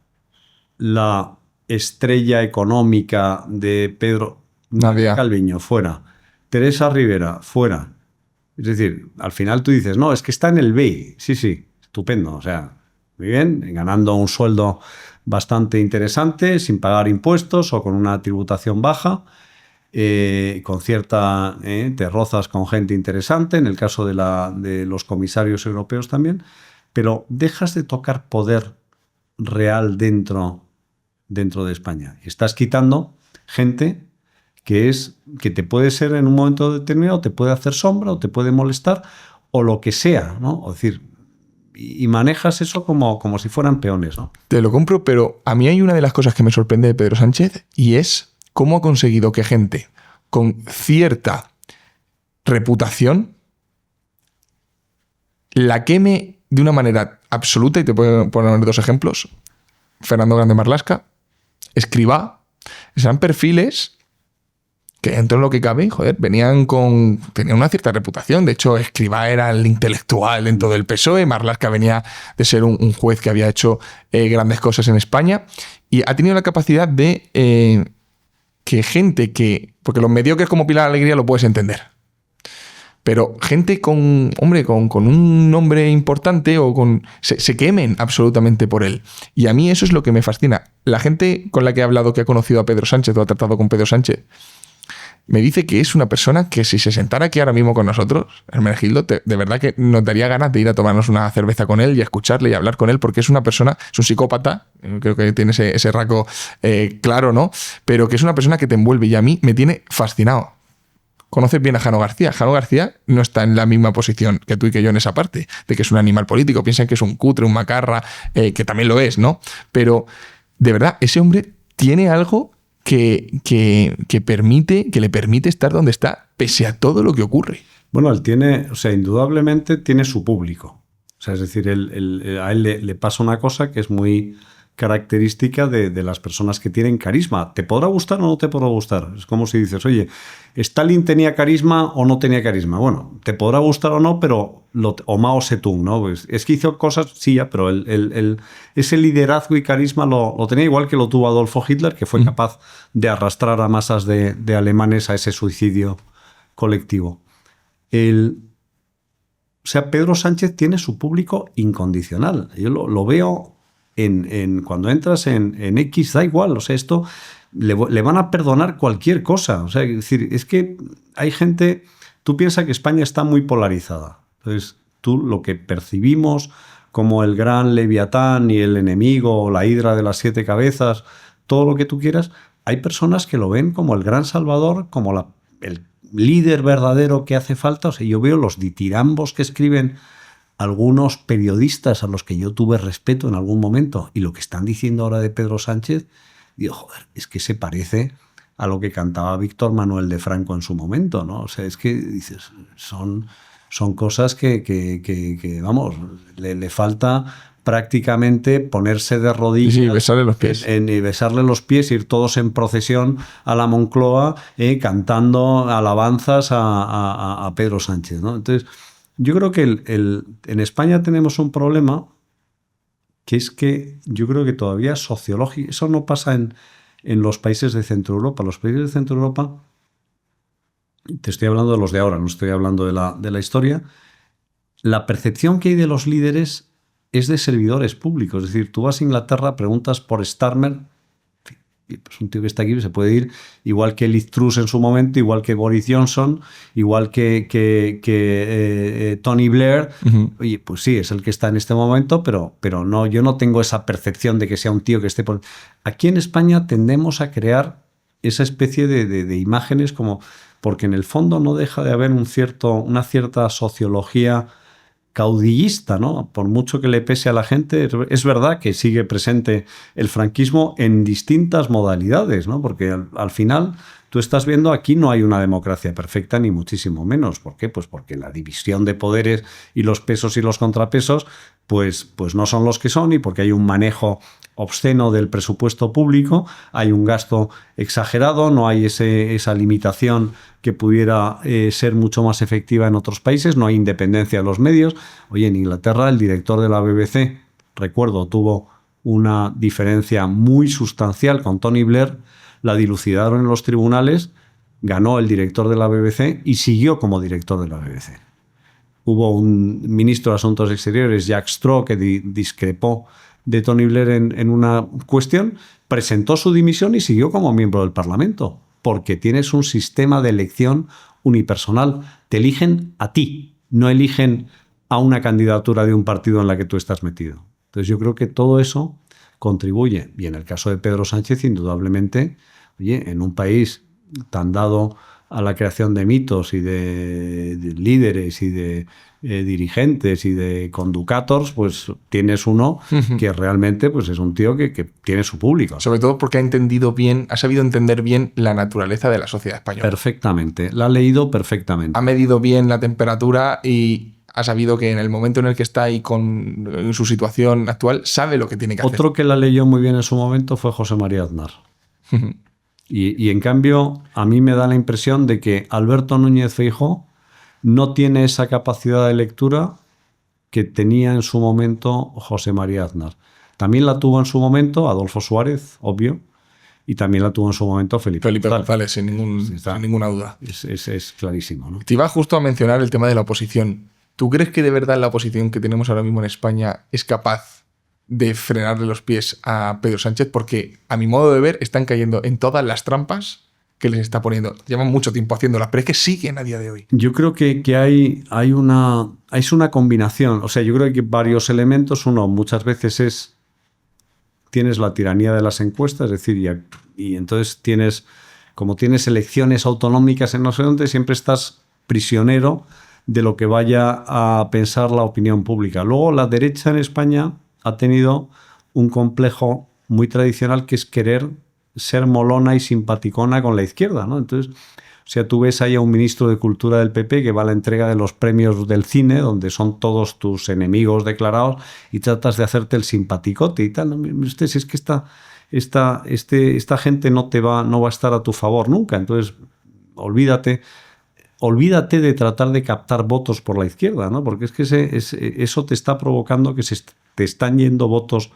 la estrella económica de Pedro? Nadie. Calviño, fuera. Teresa Rivera, fuera. Es decir, al final tú dices, no, es que está en el BEI. Sí, estupendo. O sea, muy bien, ganando un sueldo bastante interesante, sin pagar impuestos o con una tributación baja, con cierta... te rozas con gente interesante, en el caso de los comisarios europeos también, pero dejas de tocar poder real dentro de España. Y estás quitando gente que te puede ser en un momento determinado, te puede hacer sombra o te puede molestar o lo que sea, ¿no? Es decir, y manejas eso como si fueran peones, ¿no? Te lo compro, pero a mí hay una de las cosas que me sorprende de Pedro Sánchez y es cómo ha conseguido que gente con cierta reputación la queme de una manera absoluta, y te puedo poner dos ejemplos. Fernando Grande Marlaska, Escrivá, eran perfiles que dentro de lo que cabe, tenían una cierta reputación. De hecho, Escrivá era el intelectual dentro del PSOE, Marlaska venía de ser un juez que había hecho grandes cosas en España y ha tenido la capacidad de que gente porque los mediocres como Pilar Alegría lo puedes entender, pero gente con un nombre importante se quemen absolutamente por él. Y a mí eso es lo que me fascina. La gente con la que he hablado, que ha conocido a Pedro Sánchez o ha tratado con Pedro Sánchez, me dice que es una persona que si se sentara aquí ahora mismo con nosotros, Hermenegildo, de verdad que nos daría ganas de ir a tomarnos una cerveza con él y a escucharle y a hablar con él, porque es una persona, es un psicópata, creo que tiene ese rasgo claro, ¿no? Pero que es una persona que te envuelve y a mí me tiene fascinado. Conoces bien a Jano García. Jano García no está en la misma posición que tú y que yo en esa parte, de que es un animal político. Piensan que es un cutre, un macarra, que también lo es, ¿no? Pero, de verdad, ese hombre tiene algo que le permite estar donde está, pese a todo lo que ocurre. Bueno, él tiene, o sea, indudablemente tiene su público. O sea, es decir, a él le pasa una cosa que es muy característica de las personas que tienen carisma. ¿Te podrá gustar o no te podrá gustar? Es como si dices, oye, ¿Stalin tenía carisma o no tenía carisma? Bueno, te podrá gustar o no, pero o Mao Zedong, ¿no? Pues es que hizo cosas, sí, ya, pero ese liderazgo y carisma lo tenía, igual que lo tuvo Adolfo Hitler, que fue capaz de arrastrar a masas de alemanes a ese suicidio colectivo. O sea, Pedro Sánchez tiene su público incondicional. Yo lo veo cuando entras en X, da igual. O sea, esto le van a perdonar cualquier cosa. O sea, es decir, es que hay gente... Tú piensas que España está muy polarizada. Entonces, lo que percibimos como el gran Leviatán y el enemigo, o la hidra de las 7 cabezas, todo lo que tú quieras, hay personas que lo ven como el gran salvador, como el líder verdadero que hace falta. O sea, yo veo los ditirambos que escriben algunos periodistas a los que yo tuve respeto en algún momento y lo que están diciendo ahora de Pedro Sánchez, digo, joder, es que se parece a lo que cantaba Víctor Manuel de Franco en su momento, ¿no? O sea, es que dices, son cosas que vamos, le falta prácticamente ponerse de rodillas, sí, besarle los pies. Y besarle los pies, ir todos en procesión a la Moncloa cantando alabanzas a Pedro Sánchez, ¿no? Entonces, yo creo que en España tenemos un problema que es que yo creo que todavía sociológico, eso no pasa en los países de Centro Europa. Los países de Centro Europa, te estoy hablando de los de ahora, no estoy hablando de la historia, la percepción que hay de los líderes es de servidores públicos. Es decir, tú vas a Inglaterra, preguntas por Starmer, y pues un tío que está aquí se puede ir igual que Liz Truss en su momento, igual que Boris Johnson, igual que Tony Blair. Uh-huh. Oye, pues sí, es el que está en este momento, pero no, yo no tengo esa percepción de que sea un tío que esté por... Aquí en España tendemos a crear esa especie de imágenes como... Porque en el fondo no deja de haber una cierta sociología caudillista, ¿no? Por mucho que le pese a la gente, es verdad que sigue presente el franquismo en distintas modalidades, ¿no? Porque al final tú estás viendo aquí no hay una democracia perfecta ni muchísimo menos. ¿Por qué? Pues porque la división de poderes y los pesos y los contrapesos pues no son los que son, y porque hay un manejo obsceno del presupuesto público, hay un gasto exagerado, no hay esa limitación que pudiera ser mucho más efectiva en otros países, no hay independencia de los medios. Oye, en Inglaterra el director de la BBC, recuerdo, tuvo una diferencia muy sustancial con Tony Blair, la dilucidaron en los tribunales, ganó el director de la BBC y siguió como director de la BBC. Hubo un ministro de Asuntos Exteriores, Jack Straw, que discrepó de Tony Blair en una cuestión, presentó su dimisión y siguió como miembro del Parlamento, porque tienes un sistema de elección unipersonal. Te eligen a ti, no eligen a una candidatura de un partido en la que tú estás metido. Entonces yo creo que todo eso contribuye. Y en el caso de Pedro Sánchez, indudablemente, oye, en un país tan dado a la creación de mitos y de líderes y de dirigentes y de conducators, pues tienes uno que realmente pues es un tío que tiene su público. Sobre todo porque ha sabido entender bien la naturaleza de la sociedad española. Perfectamente, la ha leído perfectamente. Ha medido bien la temperatura y ha sabido que en el momento en el que está y en su situación actual, sabe lo que tiene que hacer. Otro que la leyó muy bien en su momento fue José María Aznar. Y en cambio, a mí me da la impresión de que Alberto Núñez Feijóo no tiene esa capacidad de lectura que tenía en su momento José María Aznar. También la tuvo en su momento Adolfo Suárez, obvio, y también la tuvo en su momento Felipe González, sin ninguna duda. Es clarísimo, ¿no? Te iba justo a mencionar el tema de la oposición. ¿Tú crees que de verdad la oposición que tenemos ahora mismo en España es capaz de frenarle los pies a Pedro Sánchez? Porque, a mi modo de ver, están cayendo en todas las trampas que les está poniendo. Llevan mucho tiempo haciéndolas, pero es que siguen a día de hoy. Yo creo que hay una combinación. O sea, yo creo que hay varios elementos. Uno, muchas veces tienes la tiranía de las encuestas, es decir, y entonces como tienes elecciones autonómicas en no sé dónde, siempre estás prisionero de lo que vaya a pensar la opinión pública. Luego, la derecha en España ha tenido un complejo muy tradicional que es querer ser molona y simpaticona con la izquierda, ¿no? Entonces, o sea, tú ves ahí a un ministro de Cultura del PP que va a la entrega de los premios del cine, donde son todos tus enemigos declarados, y tratas de hacerte el simpaticote y tal. Usted, si es que esta gente no va a estar a tu favor nunca. Entonces, olvídate de tratar de captar votos por la izquierda, ¿no? Porque es que eso te está provocando que te están yendo votos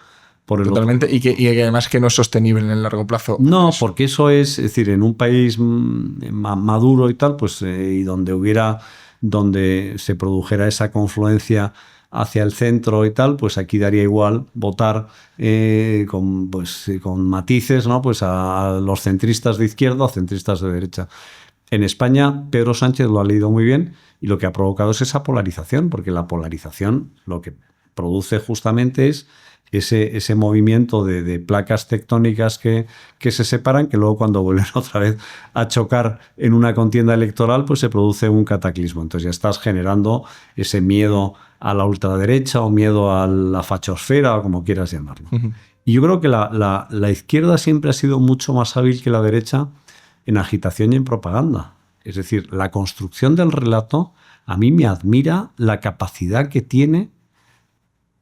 por el Totalmente, otro. y además que no es sostenible en el largo plazo. No, porque eso es decir, en un país maduro y tal, pues y donde se produjera esa confluencia hacia el centro y tal, pues aquí daría igual votar con matices, ¿no? Pues a los centristas de izquierda o centristas de derecha. En España, Pedro Sánchez lo ha leído muy bien y lo que ha provocado es esa polarización, porque la polarización lo que produce justamente es ese movimiento de placas tectónicas que se separan, que luego cuando vuelven otra vez a chocar en una contienda electoral, pues se produce un cataclismo. Entonces ya estás generando ese miedo a la ultraderecha o miedo a la fachosfera o como quieras llamarlo. Uh-huh. Y yo creo que la izquierda siempre ha sido mucho más hábil que la derecha en agitación y en propaganda. Es decir, la construcción del relato, a mí me admira la capacidad que tiene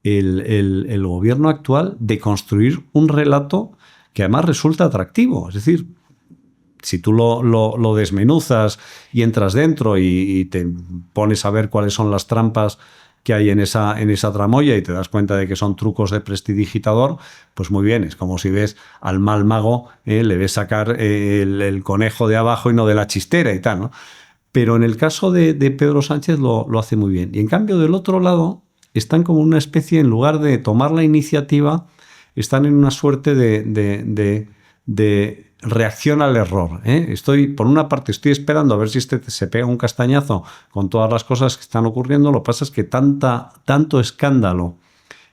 el gobierno actual de construir un relato que además resulta atractivo. Es decir, si tú lo desmenuzas y entras dentro y te pones a ver cuáles son las trampas que hay en esa tramoya y te das cuenta de que son trucos de prestidigitador, pues muy bien, es como si ves al mal mago, le ves sacar el conejo de abajo y no de la chistera y tal, ¿no? Pero en el caso de Pedro Sánchez lo hace muy bien. Y en cambio, del otro lado, están como una especie, en lugar de tomar la iniciativa, están en una suerte de reacción al error. Por una parte, estoy esperando a ver si se pega un castañazo con todas las cosas que están ocurriendo. Lo que pasa es que tanto escándalo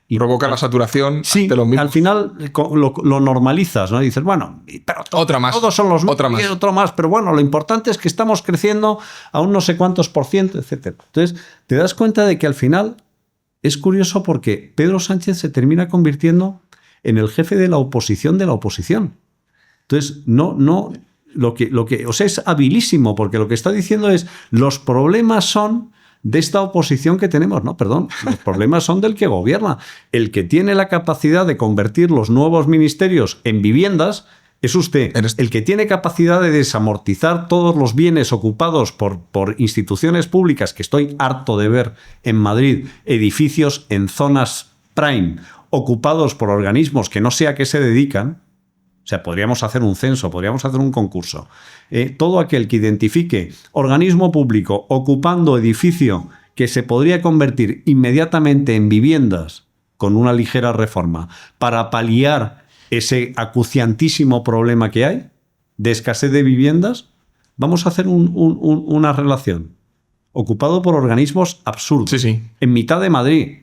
y provoca la saturación. Sí, de los mismos. Al final lo normalizas, ¿no? Y dices, bueno, pero otra más. Todos son los mismos, otro más, pero bueno, lo importante es que estamos creciendo a un no sé cuántos %, etc. Entonces, te das cuenta de que al final es curioso porque Pedro Sánchez se termina convirtiendo en el jefe de la oposición de la oposición. Entonces, o sea, es habilísimo, porque lo que está diciendo es, los problemas son de esta oposición que tenemos. No, perdón, los problemas son del que gobierna. El que tiene la capacidad de convertir los nuevos ministerios en viviendas es usted. El que tiene capacidad de desamortizar todos los bienes ocupados por instituciones públicas, que estoy harto de ver en Madrid, edificios en zonas prime, ocupados por organismos que no sé a qué se dedican. O sea, podríamos hacer un censo, podríamos hacer un concurso. Todo aquel que identifique organismo público ocupando edificio que se podría convertir inmediatamente en viviendas con una ligera reforma para paliar ese acuciantísimo problema que hay de escasez de viviendas, vamos a hacer una relación. Ocupado por organismos absurdos. Sí, sí. En mitad de Madrid.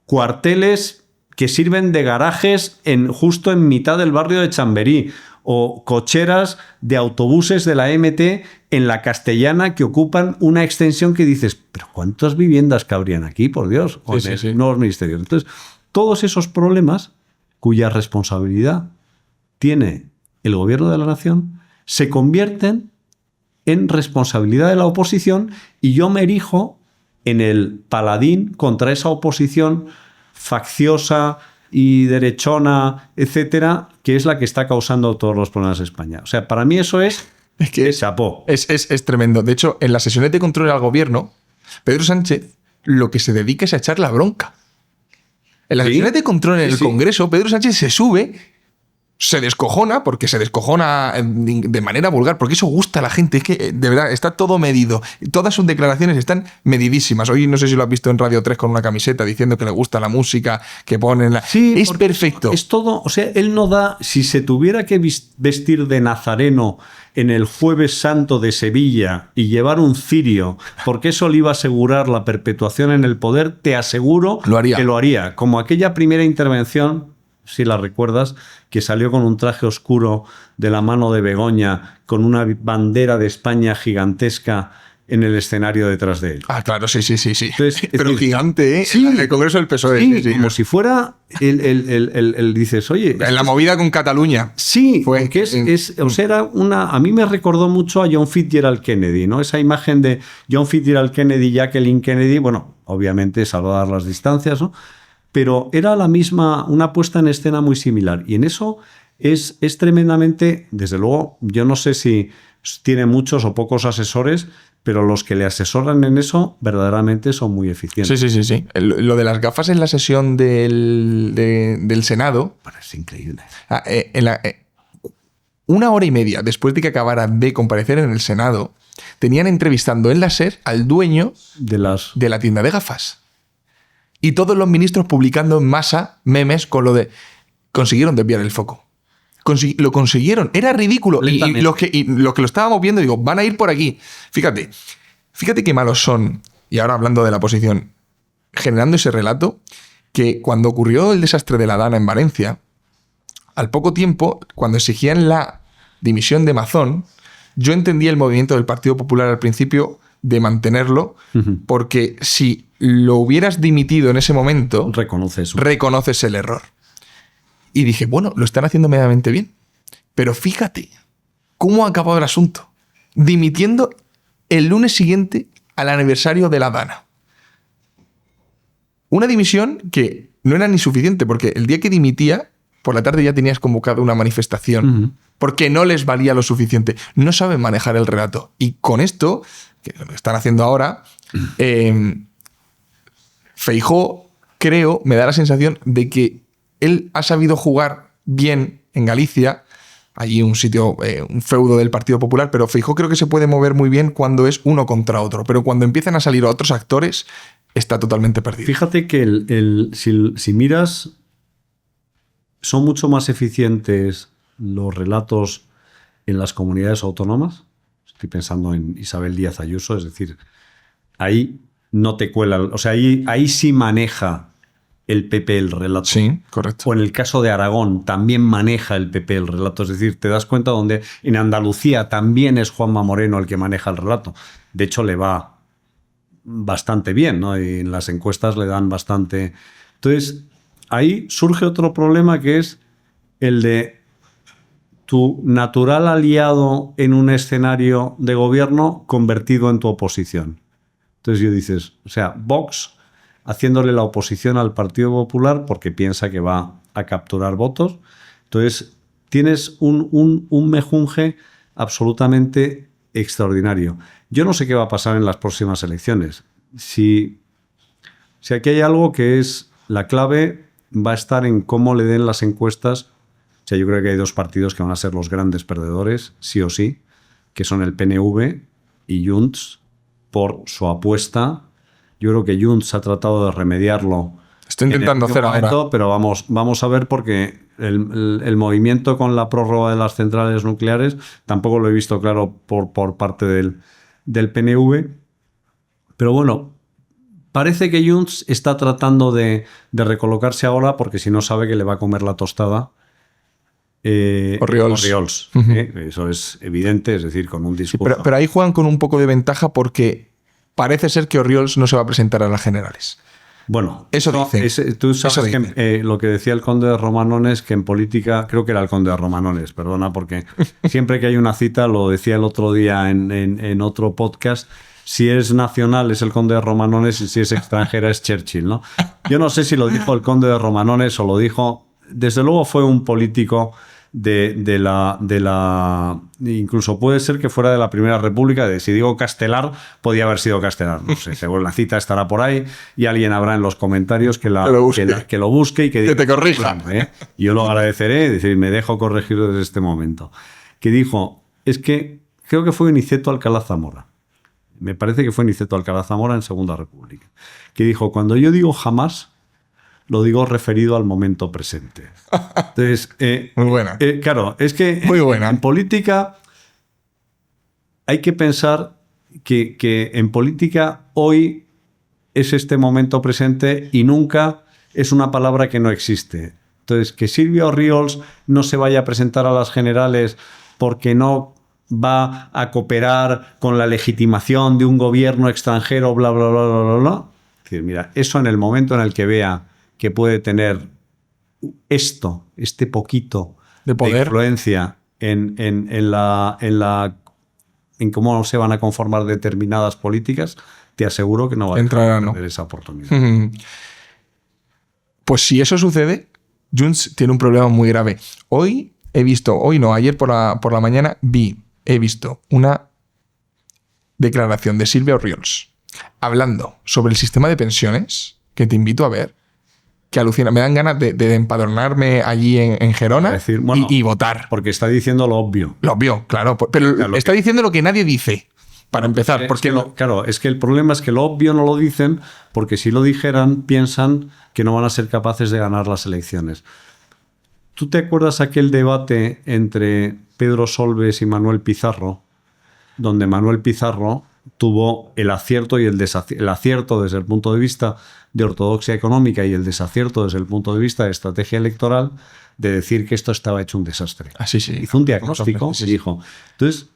Cuarteles que sirven de garajes justo en mitad del barrio de Chamberí, o cocheras de autobuses de la MT en la Castellana que ocupan una extensión que dices, pero ¿cuántas viviendas cabrían aquí, por Dios? O sí. Nuevos ministerios. Entonces, todos esos problemas cuya responsabilidad tiene el gobierno de la nación se convierten en responsabilidad de la oposición, y yo me erijo en el paladín contra esa oposición facciosa y derechona, etcétera, que es la que está causando todos los problemas de España. O sea, para mí eso es que chapó. Es tremendo. De hecho, en las sesiones de control al gobierno, Pedro Sánchez lo que se dedica es a echar la bronca. En las sesiones de control en el Congreso, Pedro Sánchez se sube se descojona, porque se descojona de manera vulgar, porque eso gusta a la gente. Es que, de verdad, está todo medido. Todas sus declaraciones están medidísimas. Hoy no sé si lo has visto en Radio 3 con una camiseta diciendo que le gusta la música, que ponen... Sí, es perfecto. Es todo... O sea, él no da... Si se tuviera que vestir de nazareno en el Jueves Santo de Sevilla y llevar un cirio, porque eso le iba a asegurar la perpetuación en el poder, te aseguro que lo haría. Como aquella primera intervención, si la recuerdas, que salió con un traje oscuro de la mano de Begoña, con una bandera de España gigantesca en el escenario detrás de él. Ah, claro, sí. Entonces, pero decir, gigante, ¿eh? Sí, en el Congreso del PSOE. Sí, como si fuera el dices, oye... En la movida con Cataluña. Sí, porque o sea, era una... A mí me recordó mucho a John Fitzgerald Kennedy, ¿no? Esa imagen de John Fitzgerald Kennedy y Jacqueline Kennedy, bueno, obviamente salvar las distancias, ¿no? Pero era la misma, una puesta en escena muy similar. Y en eso es tremendamente... Desde luego, yo no sé si tiene muchos o pocos asesores, pero los que le asesoran en eso verdaderamente son muy eficientes. Sí. Lo de las gafas en la sesión del Senado... Bueno, es increíble. Una hora y media después de que acabara de comparecer en el Senado, tenían entrevistando en la SER al dueño de la tienda de gafas. Y todos los ministros publicando en masa memes con lo de... Consiguieron desviar el foco. Lo consiguieron. Era ridículo. Y los que lo estábamos viendo, digo, van a ir por aquí. Fíjate qué malos son. Y ahora hablando de la oposición, generando ese relato, que cuando ocurrió el desastre de la Dana en Valencia, al poco tiempo, cuando exigían la dimisión de Mazón, yo entendía el movimiento del Partido Popular al principio de mantenerlo, porque si lo hubieras dimitido en ese momento, reconoces el error. Y dije, bueno, lo están haciendo medianamente bien. Pero fíjate cómo ha acabado el asunto. Dimitiendo el lunes siguiente al aniversario de la Dana. Una dimisión que no era ni suficiente, porque el día que dimitía, por la tarde ya tenías convocado una manifestación. Porque no les valía lo suficiente. No saben manejar el relato. Y con esto, que lo están haciendo ahora, Feijóo, creo, me da la sensación de que él ha sabido jugar bien en Galicia, allí un sitio, un feudo del Partido Popular, pero Feijóo creo que se puede mover muy bien cuando es uno contra otro, pero cuando empiezan a salir otros actores, está totalmente perdido. Fíjate que si miras, son mucho más eficientes los relatos en las comunidades autónomas. Estoy pensando en Isabel Díaz Ayuso, es decir, ahí no te cuela, o sea, ahí sí maneja el PP el relato. Sí, correcto. O en el caso de Aragón también maneja el PP el relato. Es decir, te das cuenta donde en Andalucía también es Juanma Moreno el que maneja el relato. De hecho, le va bastante bien, ¿no? Y en las encuestas le dan bastante... Entonces, ahí surge otro problema que es el de tu natural aliado en un escenario de gobierno convertido en tu oposición. Entonces yo dices, o sea, Vox haciéndole la oposición al Partido Popular porque piensa que va a capturar votos. Entonces tienes un mejunje absolutamente extraordinario. Yo no sé qué va a pasar en las próximas elecciones. Si aquí hay algo que es la clave, va a estar en cómo le den las encuestas. O sea, yo creo que hay dos partidos que van a ser los grandes perdedores, sí o sí, que son el PNV y Junts, por su apuesta. Yo creo que Junts ha tratado de remediarlo. Estoy intentando hacer ahora. Pero vamos a ver, porque el movimiento con la prórroga de las centrales nucleares tampoco lo he visto claro por parte del PNV. Pero bueno, parece que Junts está tratando de recolocarse ahora, porque si no sabe que le va a comer la tostada Orriols. Eso es evidente, es decir, con un discurso. Sí, pero ahí juegan con un poco de ventaja porque parece ser que Orriols no se va a presentar a las generales. Bueno, eso dicen. Tú sabes que lo que decía el conde de Romanones, que en política, creo que era el conde de Romanones, perdona, porque siempre que hay una cita, lo decía el otro día en otro podcast, si es nacional es el conde de Romanones y si es extranjera es Churchill, ¿no? Yo no sé si lo dijo el conde de Romanones o lo dijo... Desde luego fue un político incluso puede ser que fuera de la Primera República, si digo Castelar, podía haber sido Castelar. No sé, según la cita estará por ahí y alguien habrá en los comentarios que lo busque y que te corrija. Yo lo agradeceré, es decir, me dejo corregir desde este momento. Que dijo, es que creo que fue Niceto Alcalá Zamora. Me parece que fue Niceto Alcalá Zamora en Segunda República. Que dijo, cuando yo digo jamás, lo digo referido al momento presente. Entonces, muy buena. Claro, es que muy buena. En política hay que pensar que en política hoy es este momento presente y nunca es una palabra que no existe. Entonces, que Silvia Orriols no se vaya a presentar a las generales porque no va a cooperar con la legitimación de un gobierno extranjero, bla, bla, bla, bla, bla, bla. Es decir, mira, eso en el momento en el que vea que puede tener este poquito de poder, de influencia en cómo se van a conformar determinadas políticas, te aseguro que no va a tener esa oportunidad. Pues si eso sucede, Junts tiene un problema muy grave. Ayer por la mañana he visto una declaración de Silvia Orriols hablando sobre el sistema de pensiones, que te invito a ver, que alucina. Me dan ganas de empadronarme allí en Gerona decir, bueno, y votar. Porque está diciendo lo obvio. Lo obvio, claro. Pero está diciendo lo que nadie dice, para empezar. Claro, es que el problema es que lo obvio no lo dicen, porque si lo dijeran, piensan que no van a ser capaces de ganar las elecciones. ¿Tú te acuerdas aquel debate entre Pedro Solbes y Manuel Pizarro, donde Manuel Pizarro tuvo el acierto y el acierto desde el punto de vista de ortodoxia económica y el desacierto desde el punto de vista de estrategia electoral de decir que esto estaba hecho un desastre? Sí. Hizo un diagnóstico y dijo. Entonces,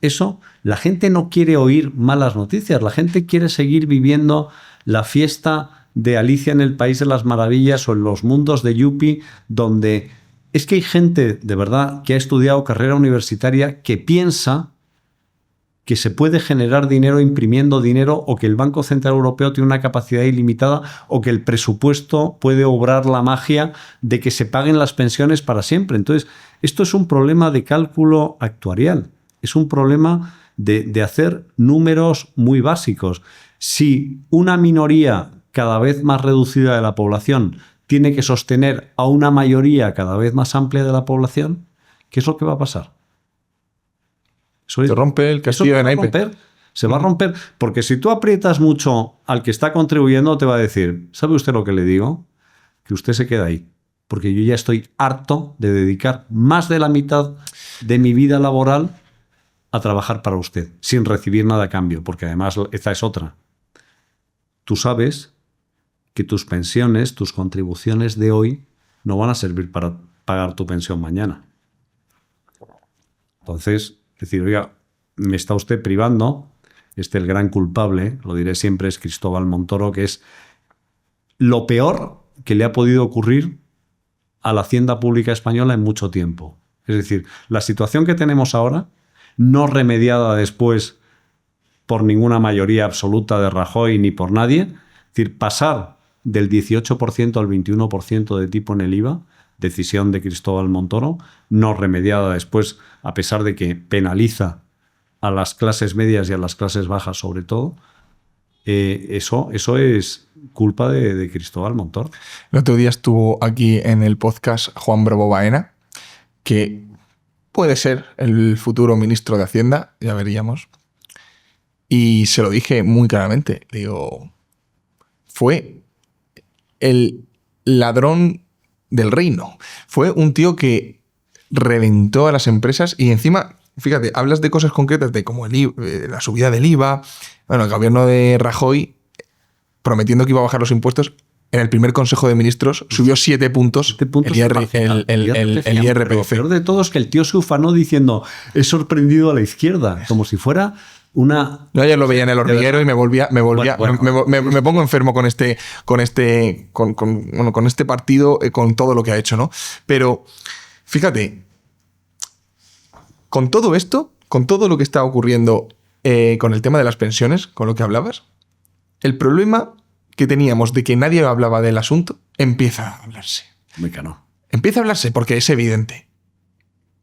la gente no quiere oír malas noticias, la gente quiere seguir viviendo la fiesta de Alicia en el País de las Maravillas o en los mundos de Yuppie, donde es que hay gente de verdad que ha estudiado carrera universitaria que piensa que se puede generar dinero imprimiendo dinero, o que el Banco Central Europeo tiene una capacidad ilimitada, o que el presupuesto puede obrar la magia de que se paguen las pensiones para siempre. Entonces, esto es un problema de cálculo actuarial, es un problema de hacer números muy básicos. Si una minoría cada vez más reducida de la población tiene que sostener a una mayoría cada vez más amplia de la población, ¿qué es lo que va a pasar? Se rompe el castillo de naipe. Se va a romper, porque si tú aprietas mucho al que está contribuyendo, te va a decir, ¿sabe usted lo que le digo? Que usted se queda ahí, porque yo ya estoy harto de dedicar más de la mitad de mi vida laboral a trabajar para usted, sin recibir nada a cambio, porque además esta es otra. Tú sabes que tus pensiones, tus contribuciones de hoy no van a servir para pagar tu pensión mañana. Entonces, decir, oiga, me está usted privando, el gran culpable, lo diré siempre, es Cristóbal Montoro, que es lo peor que le ha podido ocurrir a la hacienda pública española en mucho tiempo. Es decir, la situación que tenemos ahora, no remediada después por ninguna mayoría absoluta de Rajoy ni por nadie, es decir, pasar del 18% al 21% de tipo en el IVA, decisión de Cristóbal Montoro, no remediada después, a pesar de que penaliza a las clases medias y a las clases bajas sobre todo. Eso es culpa de Cristóbal Montoro. El otro día estuvo aquí en el podcast Juan Bravo Baena, que puede ser el futuro ministro de Hacienda, ya veríamos. Y se lo dije muy claramente. Digo, fue el ladrón del reino. Fue un tío que reventó a las empresas y encima, fíjate, hablas de cosas concretas de como la subida del IVA, bueno, el gobierno de Rajoy prometiendo que iba a bajar los impuestos, en el primer Consejo de Ministros subió 7 puntos el IRPF. Lo peor de todo es que el tío se ufanó diciendo, he sorprendido a la izquierda, como si fuera una... Yo ayer lo veía en el hormiguero y me pongo enfermo con este partido, con todo lo que ha hecho, ¿no? Pero fíjate, con todo esto, con todo lo que está ocurriendo con el tema de las pensiones, con lo que hablabas, el problema que teníamos de que nadie hablaba del asunto empieza a hablarse. Muy caro. Empieza a hablarse porque es evidente.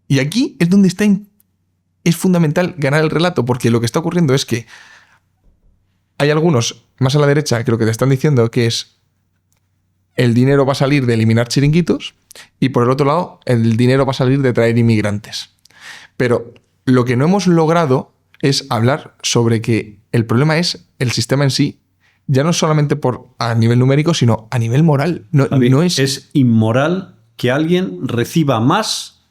Y aquí es donde es fundamental ganar el relato, porque lo que está ocurriendo es que hay algunos, más a la derecha, que lo que te están diciendo que es el dinero va a salir de eliminar chiringuitos y por el otro lado el dinero va a salir de traer inmigrantes. Pero lo que no hemos logrado es hablar sobre que el problema es el sistema en sí, ya no solamente a nivel numérico, sino a nivel moral. Es inmoral que alguien reciba más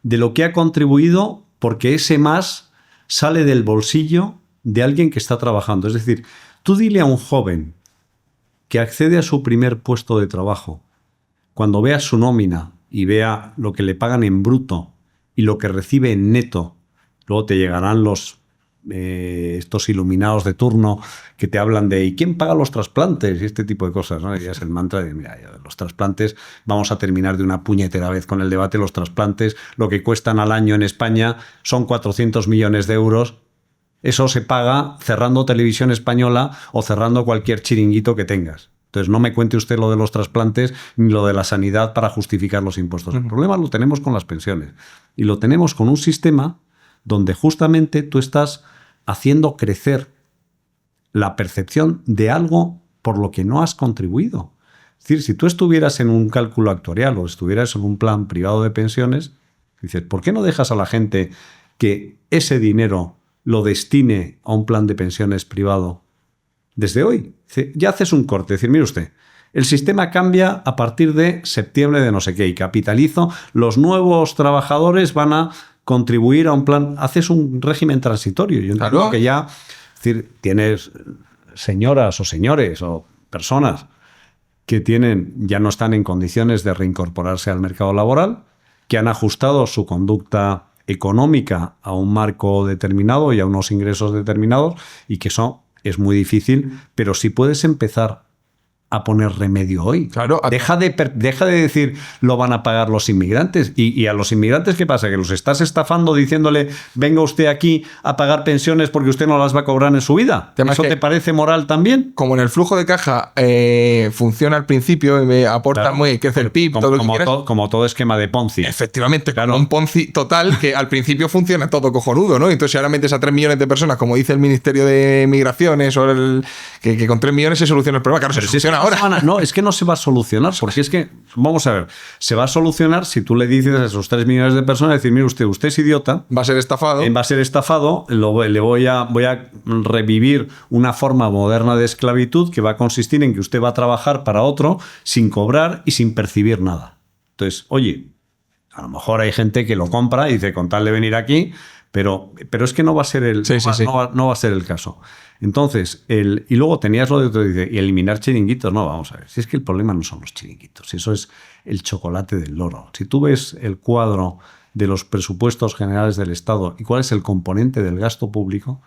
de lo que ha contribuido porque ese más sale del bolsillo de alguien que está trabajando. Es decir, tú dile a un joven que accede a su primer puesto de trabajo, cuando vea su nómina y vea lo que le pagan en bruto y lo que recibe en neto, luego te llegarán estos iluminados de turno que te hablan de ¿y quién paga los trasplantes? Y este tipo de cosas, ¿no? Y es el mantra de, mira, los trasplantes, vamos a terminar de una puñetera vez con el debate, los trasplantes, lo que cuestan al año en España son 400 millones de euros. Eso se paga cerrando Televisión Española o cerrando cualquier chiringuito que tengas. Entonces no me cuente usted lo de los trasplantes ni lo de la sanidad para justificar los impuestos. El problema lo tenemos con las pensiones. Y lo tenemos con un sistema donde justamente tú estás haciendo crecer la percepción de algo por lo que no has contribuido. Es decir, si tú estuvieras en un cálculo actuarial o estuvieras en un plan privado de pensiones, dices, ¿por qué no dejas a la gente que ese dinero lo destine a un plan de pensiones privado desde hoy? Ya haces un corte, decir, mire usted, el sistema cambia a partir de septiembre de no sé qué y capitalizo, los nuevos trabajadores van a contribuir a un plan, haces un régimen transitorio. Yo entiendo que ya, es decir, tienes señoras o señores o personas que ya no están en condiciones de reincorporarse al mercado laboral, que han ajustado su conducta económica a un marco determinado y a unos ingresos determinados y que eso es muy difícil, pero si puedes empezar a poner remedio hoy. Claro. Deja de decir lo van a pagar los inmigrantes. Y a los inmigrantes, ¿qué pasa? ¿Que los estás estafando diciéndole venga usted aquí a pagar pensiones porque usted no las va a cobrar en su vida? ¿Eso te parece moral también? Como en el flujo de caja funciona al principio y me aporta claro, muy, crece el PIB, como todo esquema de Ponzi. Efectivamente, claro. Un Ponzi total que al principio funciona todo cojonudo, ¿no? Entonces si ahora metes a 3 millones de personas, como dice el Ministerio de Migraciones, o que con 3 millones se soluciona el problema. Claro, se soluciona ahora. No, es que no se va a solucionar, porque es que, vamos a ver, se va a solucionar si tú le dices a esos 3 millones de personas, decir, mire usted es idiota. Va a ser estafado. Va a ser estafado, le voy a revivir una forma moderna de esclavitud que va a consistir en que usted va a trabajar para otro sin cobrar y sin percibir nada. Entonces, oye, a lo mejor hay gente que lo compra y dice, con tal de venir aquí, pero es que no va a ser no va a ser el caso. Entonces, y luego tenías lo de otro, dice, y eliminar chiringuitos. No, vamos a ver. Si es que el problema no son los chiringuitos, eso es el chocolate del loro. Si tú ves el cuadro de los presupuestos generales del Estado y cuál es el componente del gasto público,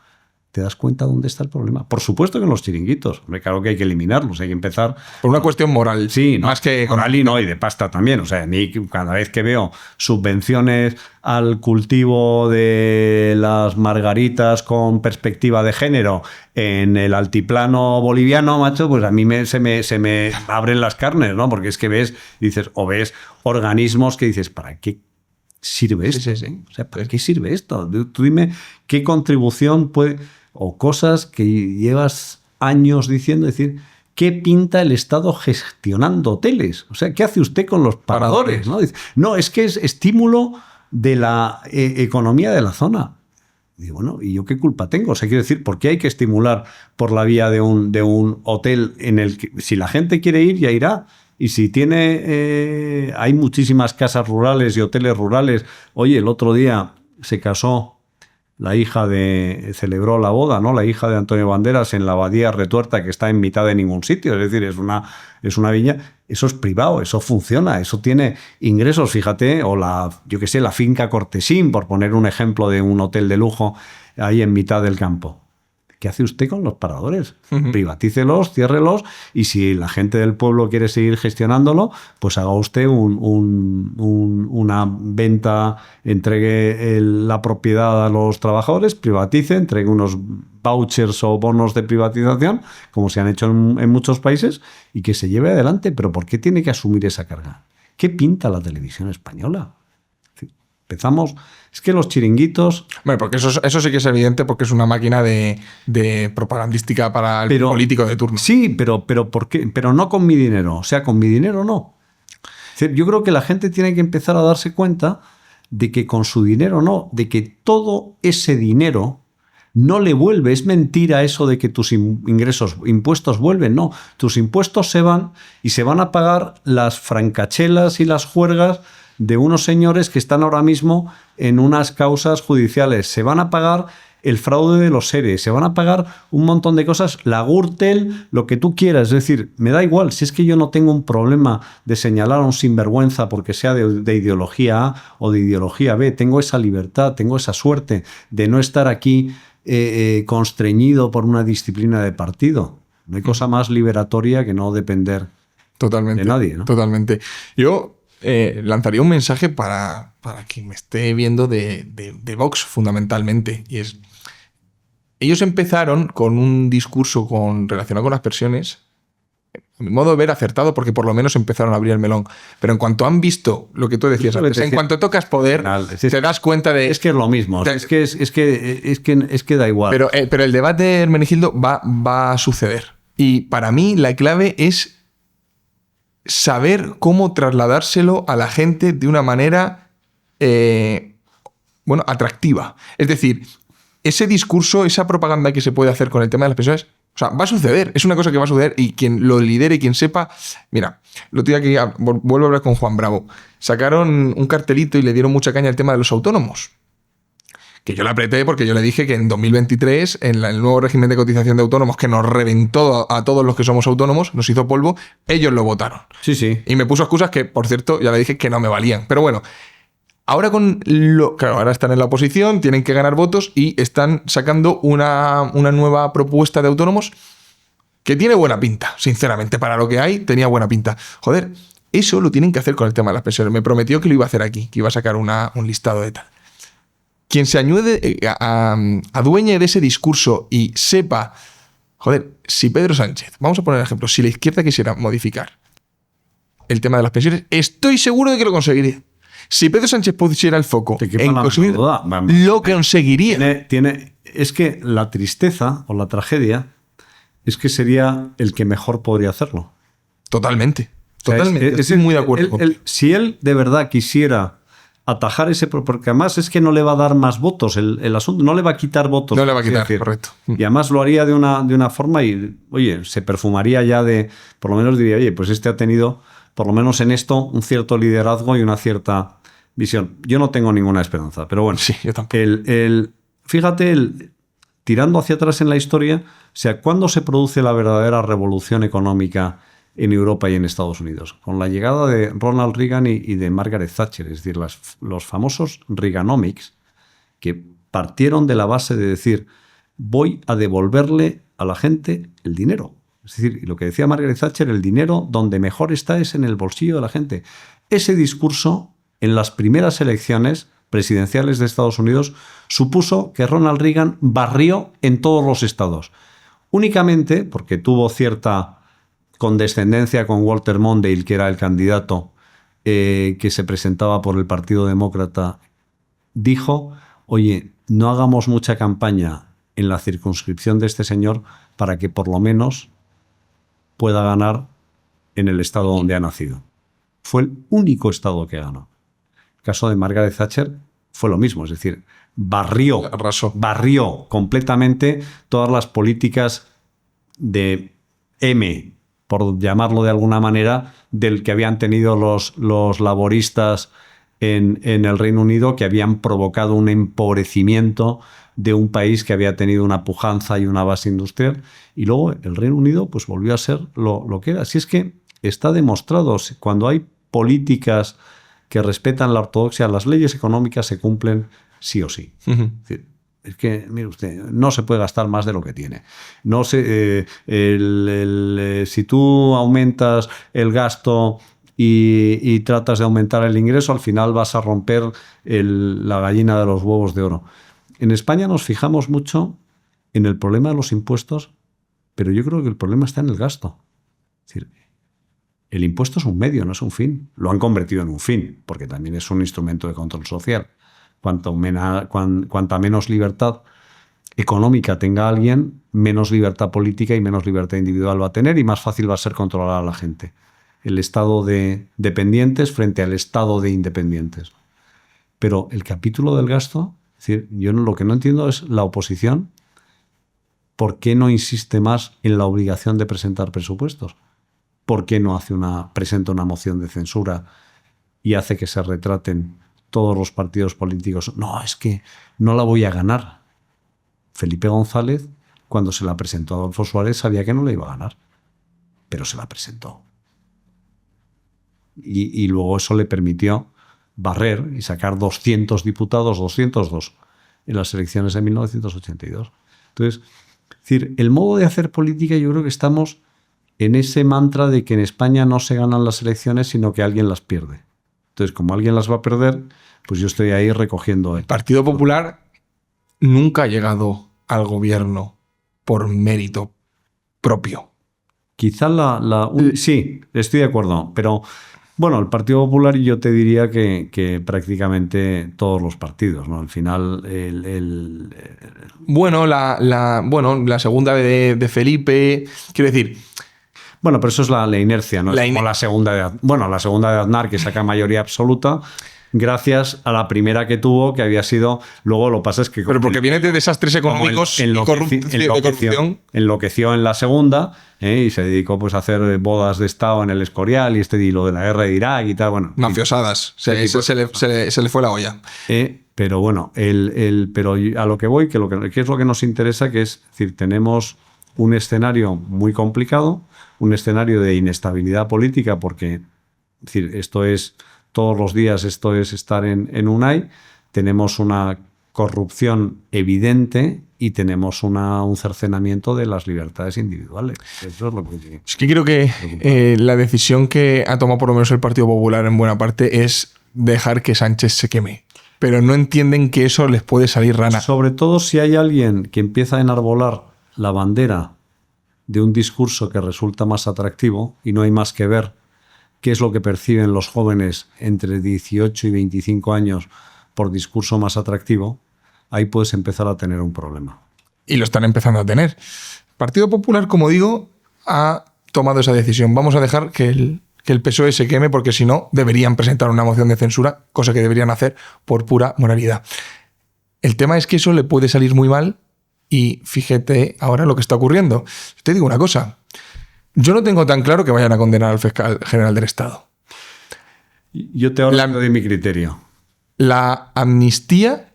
te das cuenta dónde está el problema. Por supuesto que en los chiringuitos. Hombre, claro que hay que eliminarlos, hay que empezar... Por una cuestión moral. Sí, más que moral y de pasta también. O sea, a mí cada vez que veo subvenciones al cultivo de las margaritas con perspectiva de género en el altiplano boliviano, macho, pues a mí se me abren las carnes, ¿no? Porque es que ves organismos que dices, ¿para qué sirve esto? Sí. O sea, ¿para qué sirve esto? Tú dime qué contribución puede... O cosas que llevas años diciendo, decir, ¿qué pinta el Estado gestionando hoteles? O sea, ¿qué hace usted con los paradores? ¿No? Dice, no, es que es estímulo de la economía de la zona. Y digo, bueno, ¿y yo qué culpa tengo? O sea, quiero decir, ¿por qué hay que estimular por la vía de un hotel en el que, si la gente quiere ir, ya irá? Y si hay muchísimas casas rurales y hoteles rurales. Oye, el otro día se casó celebró la boda, ¿no? La hija de Antonio Banderas en la abadía Retuerta, que está en mitad de ningún sitio. Es decir, es una viña. Eso es privado, eso funciona, eso tiene ingresos, fíjate, o la finca Cortesín, por poner un ejemplo de un hotel de lujo ahí en mitad del campo. ¿Qué hace usted con los paradores? Privatícelos, ciérrelos, y si la gente del pueblo quiere seguir gestionándolo, pues haga usted una venta, entregue la propiedad a los trabajadores, privatice, entregue unos vouchers o bonos de privatización, como se han hecho en muchos países, y que se lleve adelante. ¿Pero por qué tiene que asumir esa carga? ¿Qué pinta la televisión española? Empezamos... Es que los chiringuitos... Bueno, porque eso sí que es evidente porque es una máquina de propagandística para el político de turno. Sí, pero ¿por qué? Pero no con mi dinero. O sea, con mi dinero no. Es decir, yo creo que la gente tiene que empezar a darse cuenta de que con su dinero no, de que todo ese dinero no le vuelve. Es mentira eso de que tus impuestos vuelven. No, tus impuestos se van y se van a pagar las francachelas y las juergas de unos señores que están ahora mismo en unas causas judiciales. Se van a pagar el fraude de los seres, se van a pagar un montón de cosas, la Gürtel, lo que tú quieras. Es decir, me da igual, si es que yo no tengo un problema de señalar a un sinvergüenza porque sea de ideología A o de ideología B. Tengo esa libertad, tengo esa suerte de no estar aquí constreñido por una disciplina de partido. No hay cosa más liberatoria que no depender Totalmente, de nadie, ¿no? Totalmente. Yo lanzaría un mensaje para quien me esté viendo de Vox, fundamentalmente. Y es, ellos empezaron con un discurso relacionado con las pensiones, a mi modo de ver, acertado, porque por lo menos empezaron a abrir el melón. Pero en cuanto han visto lo que tú decías antes, en cuanto tocas poder, te das cuenta de... Es que es lo mismo, es que da igual. Pero el debate, Hermenegildo, va a suceder. Y para mí la clave es saber cómo trasladárselo a la gente de una manera atractiva. Es decir, ese discurso, esa propaganda que se puede hacer con el tema de las pensiones, o sea, va a suceder, es una cosa que va a suceder y quien lo lidere y quien sepa... Mira, lo tengo aquí, vuelvo a hablar con Juan Bravo. Sacaron un cartelito y le dieron mucha caña al tema de los autónomos. Que yo le apreté porque yo le dije que en 2023, en el nuevo régimen de cotización de autónomos que nos reventó a todos los que somos autónomos, nos hizo polvo, ellos lo votaron. Sí, sí. Y me puso excusas que, por cierto, ya le dije que no me valían. Pero bueno, ahora claro, ahora están en la oposición, tienen que ganar votos y están sacando una nueva propuesta de autónomos que tiene buena pinta, sinceramente. Para lo que hay, tenía buena pinta. Joder, eso lo tienen que hacer con el tema de las pensiones. Me prometió que lo iba a hacer aquí, que iba a sacar un listado de tal. Quien se adueñe de ese discurso y sepa, joder, si Pedro Sánchez, vamos a poner el ejemplo, si la izquierda quisiera modificar el tema de las pensiones, estoy seguro de que lo conseguiría. Si Pedro Sánchez pusiera el foco en conseguir, lo conseguiría. Es que la tristeza o la tragedia es que sería el que mejor podría hacerlo. Totalmente. Totalmente. Estoy muy de acuerdo. Si él de verdad quisiera atajar ese... Porque además es que no le va a dar más votos el asunto, no le va a quitar votos. No le va a quitar, correcto. Y además lo haría de una forma y, oye, se perfumaría ya de... Por lo menos diría, oye, pues este ha tenido, por lo menos en esto, un cierto liderazgo y una cierta visión. Yo no tengo ninguna esperanza, pero bueno. Sí, yo tampoco. Fíjate, tirando hacia atrás en la historia, o sea, ¿cuándo se produce la verdadera revolución económica en Europa y en Estados Unidos? Con la llegada de Ronald Reagan y de Margaret Thatcher, es decir, los famosos Reaganomics, que partieron de la base de decir, voy a devolverle a la gente el dinero. Es decir, lo que decía Margaret Thatcher, el dinero donde mejor está es en el bolsillo de la gente. Ese discurso, en las primeras elecciones presidenciales de Estados Unidos, supuso que Ronald Reagan barrió en todos los estados. Únicamente porque tuvo cierta condescendencia con Walter Mondale, que era el candidato que se presentaba por el Partido Demócrata, dijo, oye, no hagamos mucha campaña en la circunscripción de este señor para que por lo menos pueda ganar en el estado donde ha nacido. Fue el único estado que ganó. El caso de Margaret Thatcher fue lo mismo, es decir, barrió completamente todas las políticas de M, por llamarlo de alguna manera, del que habían tenido los laboristas en el Reino Unido, que habían provocado un empobrecimiento de un país que había tenido una pujanza y una base industrial. Y luego el Reino Unido pues volvió a ser lo que era. Así es que está demostrado, cuando hay políticas que respetan la ortodoxia, las leyes económicas se cumplen sí o sí. Uh-huh. Es que, mire usted, no se puede gastar más de lo que tiene. No sé, si tú aumentas el gasto y tratas de aumentar el ingreso, al final vas a romper la gallina de los huevos de oro. En España nos fijamos mucho en el problema de los impuestos, pero yo creo que el problema está en el gasto. Es decir, El impuesto es un medio, no es un fin. Lo han convertido en un fin, porque también es un instrumento de control social. Cuanta menos libertad económica tenga alguien, menos libertad política y menos libertad individual va a tener y más fácil va a ser controlar a la gente. El estado de dependientes frente al estado de independientes. Pero el capítulo del gasto, es decir, yo lo que no entiendo es la oposición, ¿por qué no insiste más en la obligación de presentar presupuestos? ¿Por qué no presenta una moción de censura y hace que se retraten todos los partidos políticos? No, es que no la voy a ganar. Felipe González, cuando se la presentó a Adolfo Suárez, sabía que no la iba a ganar, pero se la presentó. Y luego eso le permitió barrer y sacar 200 diputados, 202, en las elecciones de 1982. Entonces, es decir, el modo de hacer política, yo creo que estamos en ese mantra de que en España no se ganan las elecciones, sino que alguien las pierde. Entonces, como alguien las va a perder, pues yo estoy ahí recogiendo. El Partido Popular nunca ha llegado al gobierno por mérito propio. Quizá sí, estoy de acuerdo, pero bueno, el Partido Popular yo te diría que prácticamente todos los partidos, ¿no? Al final Bueno, la segunda de Felipe, quiero decir... Bueno, pero eso es la inercia, ¿no? Es como la segunda de Aznar, que saca mayoría absoluta, gracias a la primera que tuvo, que había sido... Luego lo que pasa es que... Pero porque viene de desastres económicos y corrupción. Enloqueció en la segunda, y se dedicó pues a hacer bodas de Estado en el Escorial y lo de la guerra de Irak y tal. Bueno, mafiosadas. Se le fue la olla. Pero bueno, pero a lo que voy, que es lo que nos interesa, que es decir, tenemos un escenario muy complicado, un escenario de inestabilidad política, porque es decir, esto es... Todos los días esto es estar en UNAI, tenemos una corrupción evidente y tenemos un cercenamiento de las libertades individuales. Eso es lo que... Es que creo que la decisión que ha tomado por lo menos el Partido Popular en buena parte es dejar que Sánchez se queme. Pero no entienden que eso les puede salir rana. Sobre todo si hay alguien que empieza a enarbolar la bandera de un discurso que resulta más atractivo y no hay más que ver qué es lo que perciben los jóvenes entre 18 y 25 años por discurso más atractivo, ahí puedes empezar a tener un problema. Y lo están empezando a tener. El Partido Popular, como digo, ha tomado esa decisión. Vamos a dejar que el PSOE se queme, porque si no, deberían presentar una moción de censura, cosa que deberían hacer por pura moralidad. El tema es que eso le puede salir muy mal y fíjate ahora lo que está ocurriendo. Te digo una cosa. Yo no tengo tan claro que vayan a condenar al fiscal general del Estado. Yo te hablo de mi criterio. La amnistía,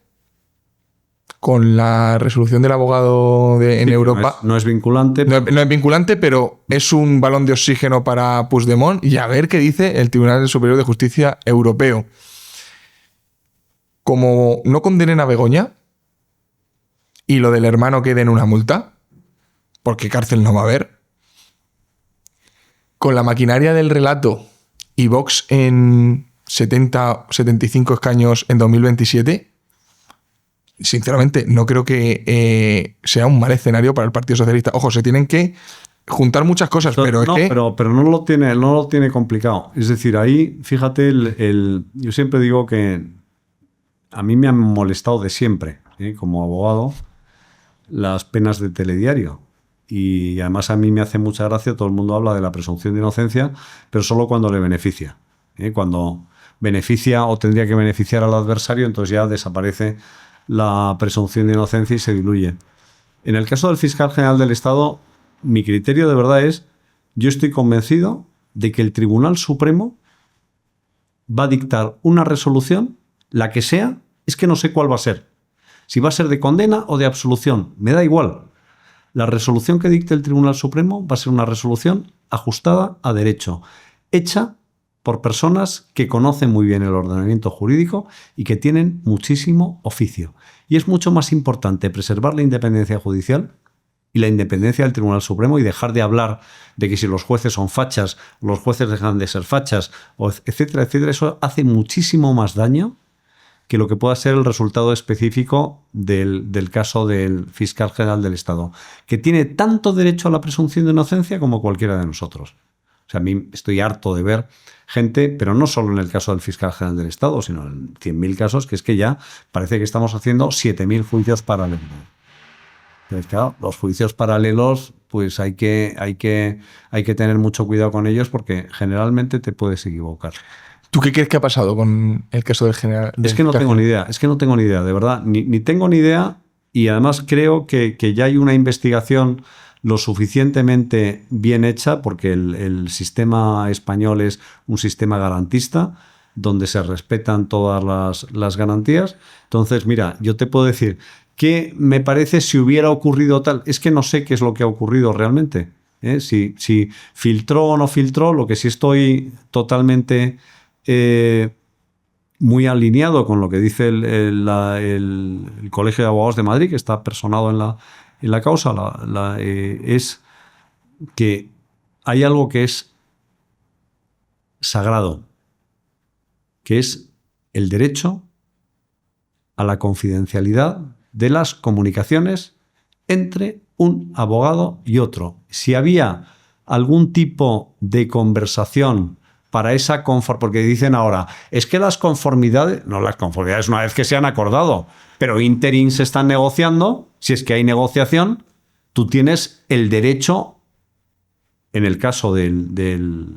con la resolución del abogado en Europa... No es vinculante. No es vinculante, pero es un balón de oxígeno para Puigdemont, y a ver qué dice el Tribunal Superior de Justicia Europeo. Como no condenen a Begoña y lo del hermano quede en una multa, porque cárcel no va a haber, con la maquinaria del relato y Vox en 75 escaños en 2027, sinceramente no creo que sea un mal escenario para el Partido Socialista. Ojo, se tienen que juntar muchas cosas, pero no, es que... Pero no lo tiene complicado. Es decir, ahí, fíjate, yo siempre digo que a mí me han molestado de siempre, como abogado, las penas de telediario. Y además a mí me hace mucha gracia, todo el mundo habla de la presunción de inocencia, pero solo cuando le beneficia. Cuando beneficia o tendría que beneficiar al adversario, entonces ya desaparece la presunción de inocencia y se diluye. En el caso del fiscal general del Estado, mi criterio de verdad es, yo estoy convencido de que el Tribunal Supremo va a dictar una resolución, la que sea, es que no sé cuál va a ser. Si va a ser de condena o de absolución, me da igual. La resolución que dicte el Tribunal Supremo va a ser una resolución ajustada a derecho, hecha por personas que conocen muy bien el ordenamiento jurídico y que tienen muchísimo oficio. Y es mucho más importante preservar la independencia judicial y la independencia del Tribunal Supremo y dejar de hablar de que si los jueces son fachas, los jueces dejan de ser fachas, etcétera, etcétera. Eso hace muchísimo más daño que lo que pueda ser el resultado específico del caso del fiscal general del Estado, que tiene tanto derecho a la presunción de inocencia como cualquiera de nosotros. O sea, a mí estoy harto de ver gente, pero no solo en el caso del fiscal general del Estado, sino en 100.000 casos, que es que ya parece que estamos haciendo 7.000 juicios paralelos. Entonces, claro, los juicios paralelos, pues hay que tener mucho cuidado con ellos porque generalmente te puedes equivocar. ¿Tú qué crees que ha pasado con el caso del general? Es que no tengo ni idea, de verdad. Ni tengo ni idea, y además creo que ya hay una investigación lo suficientemente bien hecha, porque el sistema español es un sistema garantista, donde se respetan todas las garantías. Entonces, mira, yo te puedo decir que me parece si hubiera ocurrido tal, es que no sé qué es lo que ha ocurrido realmente. Si filtró o no filtró, lo que sí estoy totalmente muy alineado con lo que dice el Colegio de Abogados de Madrid, que está personado en la causa, es que hay algo que es sagrado, que es el derecho a la confidencialidad de las comunicaciones entre un abogado y otro. Si había algún tipo de conversación para esa conformidad, porque dicen ahora, es que las conformidades una vez que se han acordado, pero ínterin se están negociando, si es que hay negociación, tú tienes el derecho, en el caso del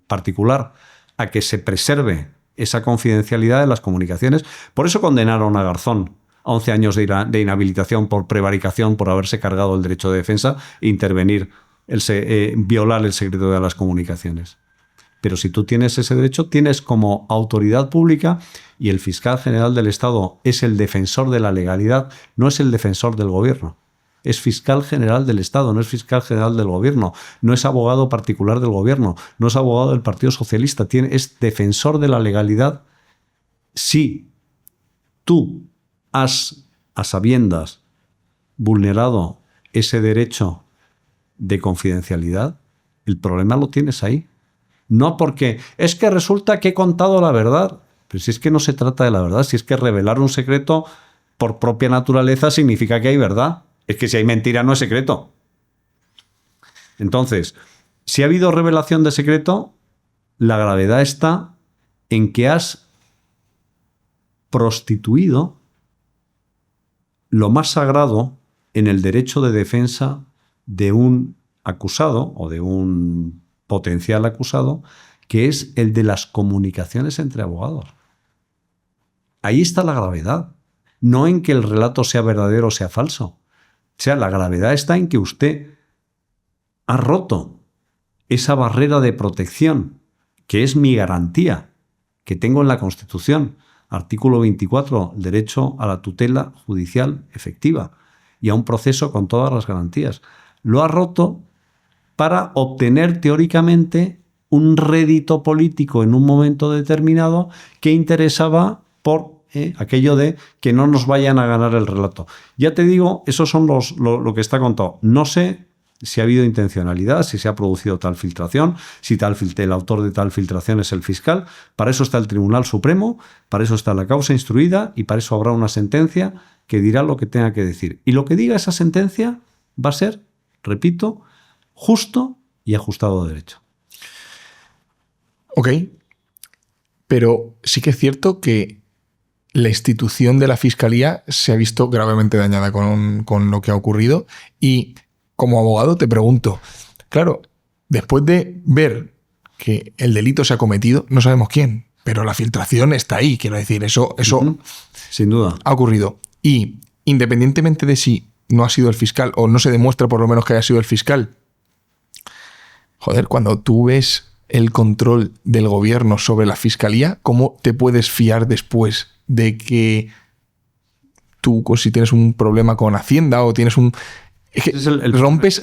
particular, a que se preserve esa confidencialidad de las comunicaciones. Por eso condenaron a Garzón a 11 años de inhabilitación por prevaricación, por haberse cargado el derecho de defensa e intervenir, violar el secreto de las comunicaciones. Pero si tú tienes ese derecho, tienes como autoridad pública, y el fiscal general del Estado es el defensor de la legalidad, no es el defensor del gobierno. Es fiscal general del Estado, no es fiscal general del gobierno, no es abogado particular del gobierno, no es abogado del Partido Socialista, es defensor de la legalidad. Si tú has, a sabiendas, vulnerado ese derecho de confidencialidad, el problema lo tienes ahí. No porque es que resulta que he contado la verdad. Pero si es que no se trata de la verdad, si es que revelar un secreto por propia naturaleza significa que hay verdad. Es que si hay mentira no es secreto. Entonces, si ha habido revelación de secreto, la gravedad está en que has prostituido lo más sagrado en el derecho de defensa de un acusado o de un potencial acusado, que es el de las comunicaciones entre abogados. Ahí está la gravedad, no en que el relato sea verdadero o sea falso. O sea, la gravedad está en que usted ha roto esa barrera de protección, que es mi garantía, que tengo en la Constitución. Artículo 24, el derecho a la tutela judicial efectiva y a un proceso con todas las garantías. Lo ha roto para obtener teóricamente un rédito político en un momento determinado que interesaba por aquello de que no nos vayan a ganar el relato. Ya te digo, esos son lo que está contado. No sé si ha habido intencionalidad, si se ha producido tal filtración, si el autor de tal filtración es el fiscal. Para eso está el Tribunal Supremo, para eso está la causa instruida y para eso habrá una sentencia que dirá lo que tenga que decir. Y lo que diga esa sentencia va a ser, repito, justo y ajustado a derecho. Ok, pero sí que es cierto que la institución de la Fiscalía se ha visto gravemente dañada con lo que ha ocurrido, y como abogado te pregunto, claro, después de ver que el delito se ha cometido, no sabemos quién, pero la filtración está ahí, quiero decir, eso sin duda ha ocurrido. Y independientemente de si no ha sido el fiscal o no se demuestra por lo menos que haya sido el fiscal, joder, cuando tú ves el control del gobierno sobre la Fiscalía, ¿cómo te puedes fiar después de que tú, si tienes un problema con Hacienda o tienes un... rompes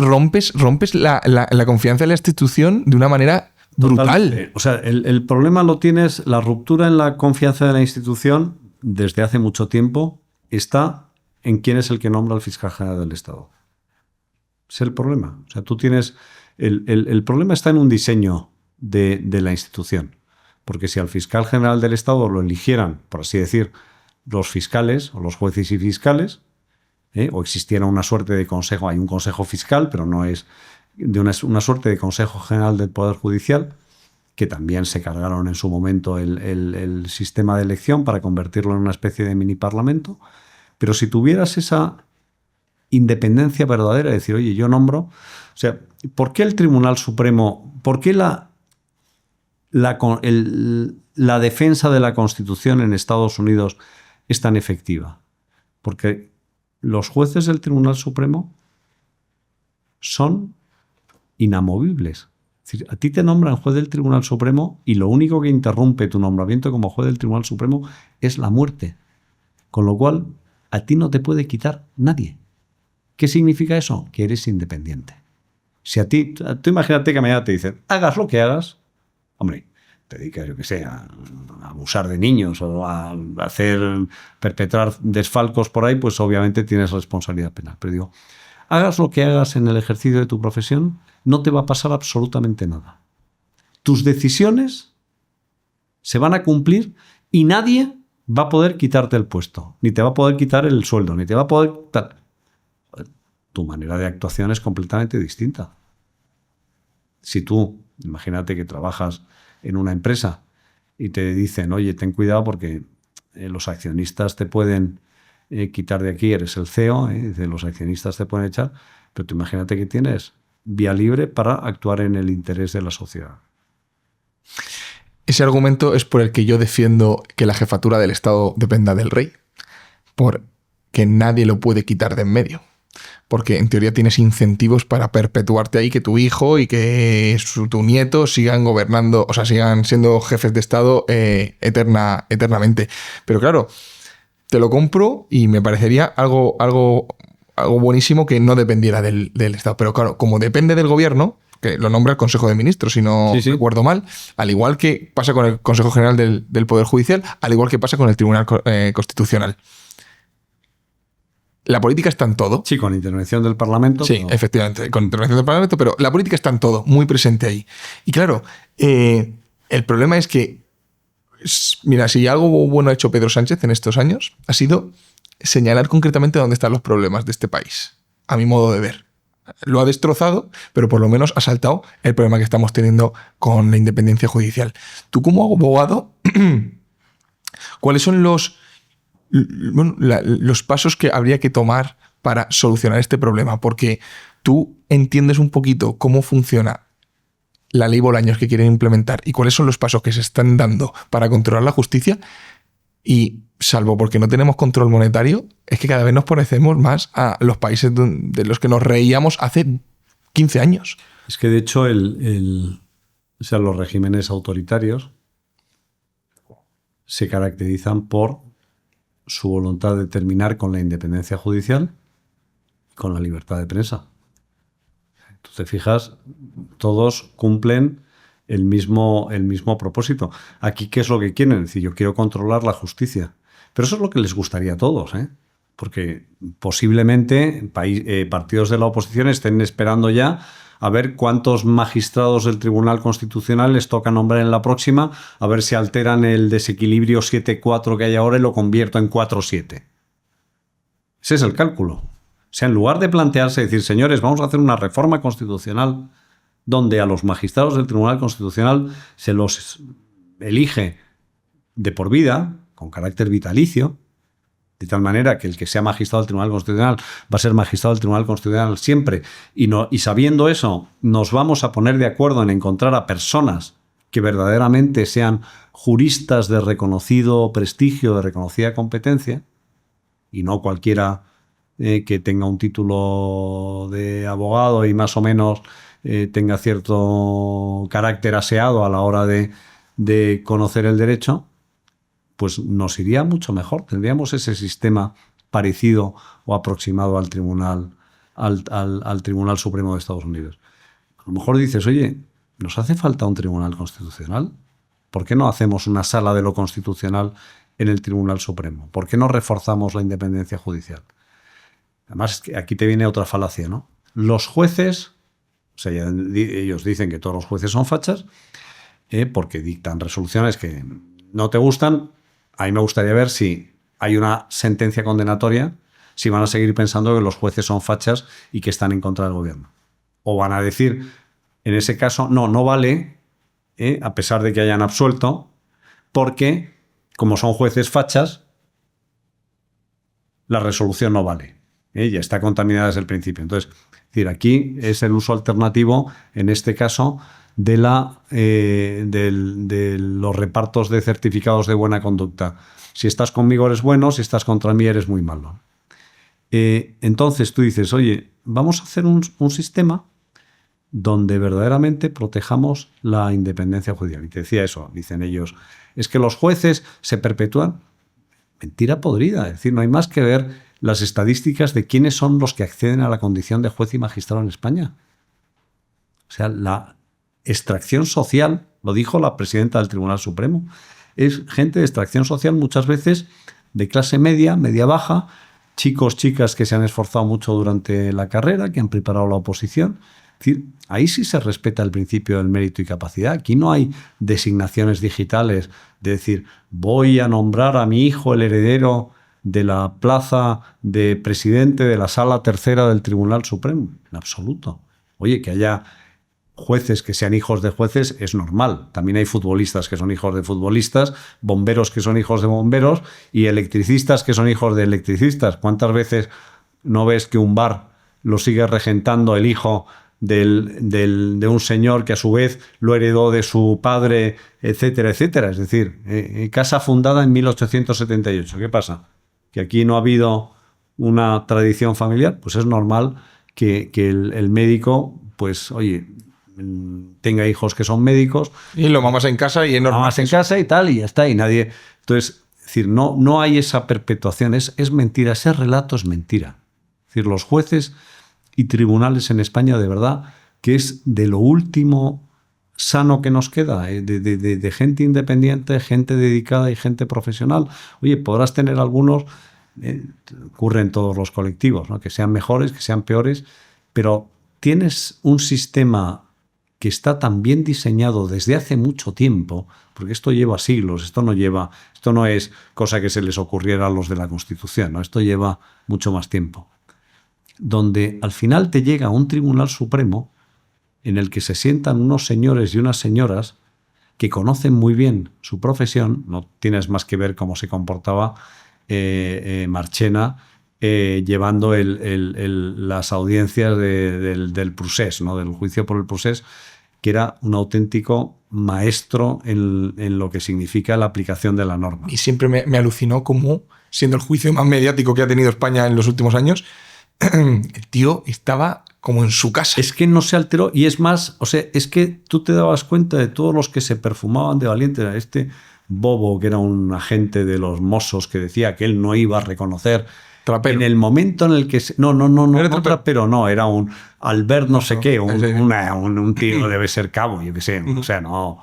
la confianza en la institución de una manera brutal. Total. O sea, el problema lo tienes, la ruptura en la confianza de la institución desde hace mucho tiempo está en quién es el que nombra al fiscal general del Estado. Es el problema. O sea, tú tienes... El problema está en un diseño de la institución. Porque si al fiscal general del Estado lo eligieran, por así decir, los fiscales o los jueces y fiscales, o existiera una suerte de consejo, hay un consejo fiscal, pero no es de una suerte de Consejo General del Poder Judicial, que también se cargaron en su momento el sistema de elección para convertirlo en una especie de mini parlamento. Pero si tuvieras esa independencia verdadera, de decir, oye, yo nombro... O sea, ¿por qué el Tribunal Supremo, por qué la defensa de la Constitución en Estados Unidos es tan efectiva? Porque los jueces del Tribunal Supremo son inamovibles. Es decir, a ti te nombran juez del Tribunal Supremo y lo único que interrumpe tu nombramiento como juez del Tribunal Supremo es la muerte. Con lo cual, a ti no te puede quitar nadie. ¿Qué significa eso? Que eres independiente. Si a ti, tú imagínate que mañana te dicen, hagas lo que hagas, hombre, te dedicas, yo qué sé, a abusar de niños o a perpetrar desfalcos por ahí, pues obviamente tienes responsabilidad penal. Pero digo, hagas lo que hagas en el ejercicio de tu profesión, no te va a pasar absolutamente nada. Tus decisiones se van a cumplir y nadie va a poder quitarte el puesto, ni te va a poder quitar el sueldo, ni te va a poder... Tu manera de actuación es completamente distinta. Si tú, imagínate que trabajas en una empresa y te dicen, oye, ten cuidado porque los accionistas te pueden quitar de aquí, eres el CEO, los accionistas te pueden echar, pero tú imagínate que tienes vía libre para actuar en el interés de la sociedad. Ese argumento es por el que yo defiendo que la jefatura del Estado dependa del rey, porque nadie lo puede quitar de en medio. Porque en teoría tienes incentivos para perpetuarte ahí, que tu hijo y que tu nieto sigan gobernando, o sea, sigan siendo jefes de Estado eternamente. Pero claro, te lo compro y me parecería algo buenísimo que no dependiera del Estado. Pero claro, como depende del gobierno, que lo nombra el Consejo de Ministros, si no recuerdo mal, al igual que pasa con el Consejo General del Poder Judicial, al igual que pasa con el Tribunal Constitucional. La política está en todo. Sí, con intervención del Parlamento. Sí, pero... efectivamente, con intervención del Parlamento, pero la política está en todo, muy presente ahí. Y claro, el problema es que, mira, si algo bueno ha hecho Pedro Sánchez en estos años, ha sido señalar concretamente dónde están los problemas de este país, a mi modo de ver. Lo ha destrozado, pero por lo menos ha saltado el problema que estamos teniendo con la independencia judicial. Tú como abogado, ¿cuáles son los pasos que habría que tomar para solucionar este problema? Porque tú entiendes un poquito cómo funciona la ley Bolaños que quieren implementar y cuáles son los pasos que se están dando para controlar la justicia, y salvo porque no tenemos control monetario, es que cada vez nos parecemos más a los países de los que nos reíamos hace 15 años. Es que de hecho o sea, los regímenes autoritarios se caracterizan por su voluntad de terminar con la independencia judicial y con la libertad de prensa. Tú te fijas, todos cumplen el mismo propósito. Aquí, ¿qué es lo que quieren? Es decir, yo quiero controlar la justicia. Pero eso es lo que les gustaría a todos, ¿eh? Porque posiblemente partidos de la oposición estén esperando ya a ver cuántos magistrados del Tribunal Constitucional les toca nombrar en la próxima, a ver si alteran el desequilibrio 7-4 que hay ahora y lo convierto en 4-7. Ese es el cálculo. O sea, en lugar de plantearse, decir, señores, vamos a hacer una reforma constitucional donde a los magistrados del Tribunal Constitucional se los elige de por vida, con carácter vitalicio, de tal manera que el que sea magistrado del Tribunal Constitucional va a ser magistrado del Tribunal Constitucional siempre. Y sabiendo eso, nos vamos a poner de acuerdo en encontrar a personas que verdaderamente sean juristas de reconocido prestigio, de reconocida competencia, y no cualquiera que tenga un título de abogado y más o menos tenga cierto carácter aseado a la hora de conocer el derecho, pues nos iría mucho mejor. Tendríamos ese sistema parecido o aproximado al Tribunal Supremo de Estados Unidos. A lo mejor dices, oye, ¿nos hace falta un Tribunal Constitucional? ¿Por qué no hacemos una sala de lo constitucional en el Tribunal Supremo? ¿Por qué no reforzamos la independencia judicial? Además, es que aquí te viene otra falacia, ¿no? Los jueces, o sea, ellos dicen que todos los jueces son fachas, porque dictan resoluciones que no te gustan. A mí me gustaría ver si hay una sentencia condenatoria, si van a seguir pensando que los jueces son fachas y que están en contra del gobierno. O van a decir, en ese caso, no vale, a pesar de que hayan absuelto, porque, como son jueces fachas, la resolución no vale. Ya está contaminada desde el principio. Entonces, es decir, aquí es el uso alternativo, en este caso, de los repartos de certificados de buena conducta. Si estás conmigo eres bueno, si estás contra mí eres muy malo. Entonces tú dices, oye, vamos a hacer un sistema donde verdaderamente protejamos la independencia judicial. Y te decía eso, dicen ellos, es que los jueces se perpetúan. Mentira podrida. Es decir, no hay más que ver las estadísticas de quiénes son los que acceden a la condición de juez y magistrado en España. O sea, la extracción social, lo dijo la presidenta del Tribunal Supremo, es gente de extracción social muchas veces de clase media, media baja, chicos, chicas que se han esforzado mucho durante la carrera, que han preparado la oposición. Es decir, ahí sí se respeta el principio del mérito y capacidad. Aquí no hay designaciones digitales de decir, voy a nombrar a mi hijo el heredero de la plaza de presidente de la Sala Tercera del Tribunal Supremo. En absoluto. Oye, que haya jueces que sean hijos de jueces es normal. También hay futbolistas que son hijos de futbolistas, bomberos que son hijos de bomberos y electricistas que son hijos de electricistas. ¿Cuántas veces no ves que un bar lo sigue regentando el hijo de un señor que a su vez lo heredó de su padre, etcétera, etcétera? Es decir, casa fundada en 1878. ¿Qué pasa? ¿Que aquí no ha habido una tradición familiar? Pues es normal que el médico, pues, oye, tenga hijos que son médicos. Y lo mamas en casa y es normal. Mamas en casa y tal, y ya está. Y nadie. Entonces, es decir, no hay esa perpetuación. Es mentira. Ese relato es mentira. Es decir, los jueces y tribunales en España, de verdad, que es de lo último sano que nos queda, de gente independiente, gente dedicada y gente profesional. Oye, podrás tener algunos, ocurre en todos los colectivos, ¿no? Que sean mejores, que sean peores, pero tienes un sistema que está tan bien diseñado desde hace mucho tiempo, porque esto lleva siglos, esto no es cosa que se les ocurriera a los de la Constitución, ¿no? Esto lleva mucho más tiempo, donde al final te llega un Tribunal Supremo en el que se sientan unos señores y unas señoras que conocen muy bien su profesión. No tienes más que ver cómo se comportaba Marchena llevando las audiencias del procés, ¿no? Del juicio por el procés, que era un auténtico maestro en lo que significa la aplicación de la norma. Y siempre me alucinó cómo, siendo el juicio más mediático que ha tenido España en los últimos años, el tío estaba como en su casa. Es que no se alteró, y es más, o sea, es que tú te dabas cuenta de todos los que se perfumaban de valientes. Este bobo, que era un agente de los Mossos, que decía que él no iba a reconocer. Trapero. En el momento en el que... No, trapero, no, era un Albert no sé qué, un tío debe ser cabo, yo qué sé, o sea, no...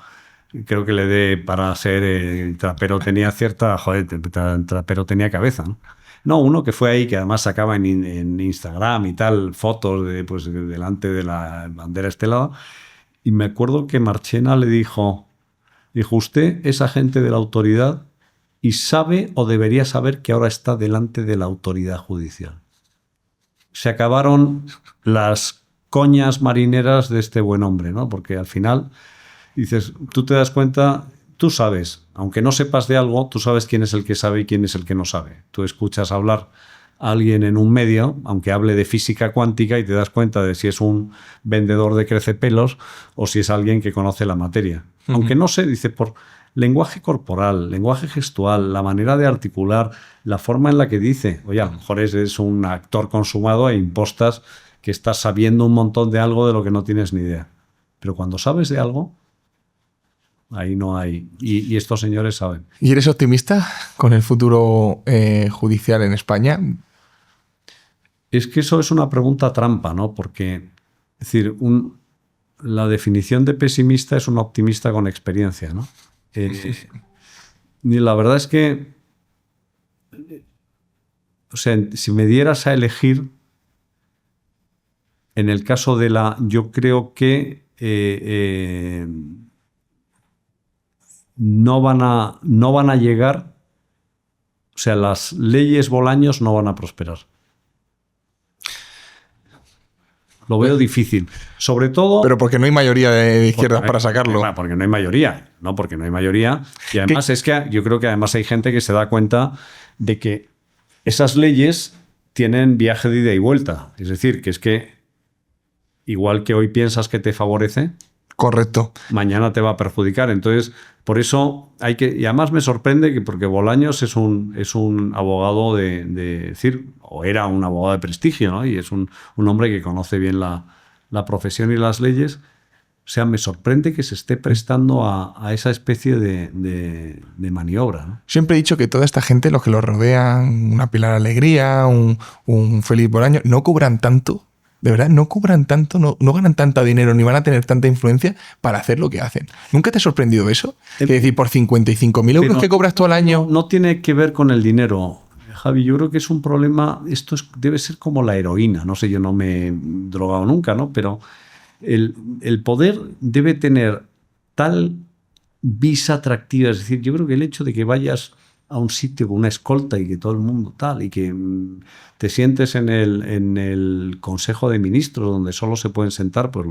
Creo que para ser trapero tenía cierta... Joder, trapero tenía cabeza, ¿no? No, uno que fue ahí, que además sacaba en Instagram y tal, fotos delante de la bandera estelada. Y me acuerdo que Marchena le dijo, usted es agente de la autoridad y sabe o debería saber que ahora está delante de la autoridad judicial. Se acabaron las coñas marineras de este buen hombre, ¿no? Porque al final, dices, tú te das cuenta... Tú sabes, aunque no sepas de algo, tú sabes quién es el que sabe y quién es el que no sabe. Tú escuchas hablar a alguien en un medio, aunque hable de física cuántica, y te das cuenta de si es un vendedor de crecepelos o si es alguien que conoce la materia. Uh-huh. Aunque no sé, dice, por lenguaje corporal, lenguaje gestual, la manera de articular, la forma en la que dice, oye, a lo mejor es un actor consumado e impostas que estás sabiendo un montón de algo de lo que no tienes ni idea. Pero cuando sabes de algo... Ahí no hay. Y estos señores saben. ¿Y eres optimista con el futuro judicial en España? Es que eso es una pregunta trampa, ¿no? Porque, es decir, la definición de pesimista es un optimista con experiencia, ¿no? Y la verdad es que, o sea, si me dieras a elegir, en el caso de yo creo que no van a llegar, o sea, las leyes Bolaños no van a prosperar. Lo veo difícil. Sobre todo... Pero porque no hay mayoría de izquierdas para sacarlo. Porque no hay mayoría. No, porque no hay mayoría. Y además es que yo creo que además hay gente que se da cuenta de que esas leyes tienen viaje de ida y vuelta. Es decir, que es que igual que hoy piensas que te favorece... Correcto. Mañana te va a perjudicar. Entonces, por eso hay que... Y además me sorprende que porque Bolaños es un abogado de decir, o era un abogado de prestigio, ¿no? Y es un hombre que conoce bien la profesión y las leyes. O sea, me sorprende que se esté prestando a esa especie de maniobra, ¿no? Siempre he dicho que toda esta gente, los que lo rodean, una Pilar Alegría, un Félix Bolaños, no cobran tanto. De verdad, no cobran tanto, no ganan tanto dinero ni van a tener tanta influencia para hacer lo que hacen. ¿Nunca te ha sorprendido eso? Es decir, por 55.000 euros que cobras todo el año... No tiene que ver con el dinero, Javi. Yo creo que es un problema... Esto debe ser como la heroína. No sé, yo no me he drogado nunca, ¿no? Pero el poder debe tener tal vis atractiva. Es decir, yo creo que el hecho de que vayas a un sitio con una escolta y que todo el mundo tal, y que te sientes en el Consejo de Ministros, donde solo se pueden sentar pues,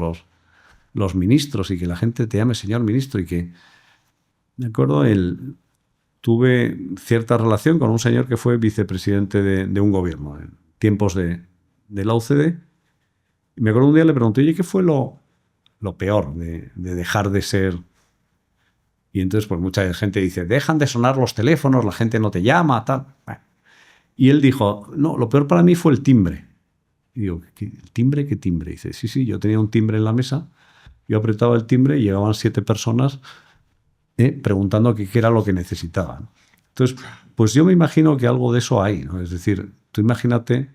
los ministros, y que la gente te llame señor ministro, y que, me acuerdo, tuve cierta relación con un señor que fue vicepresidente de un gobierno en tiempos de la OCDE, y me acuerdo un día le pregunté, oye, ¿qué fue lo peor de dejar de ser? Y entonces, pues mucha gente dice, dejan de sonar los teléfonos, la gente no te llama, tal. Y él dijo, no, lo peor para mí fue el timbre. Y digo, ¿el timbre? ¿Qué timbre? Y dice, sí, yo tenía un timbre en la mesa, yo apretaba el timbre y llegaban 7 personas preguntando qué era lo que necesitaban. Entonces, pues yo me imagino que algo de eso hay, ¿no? Es decir, tú imagínate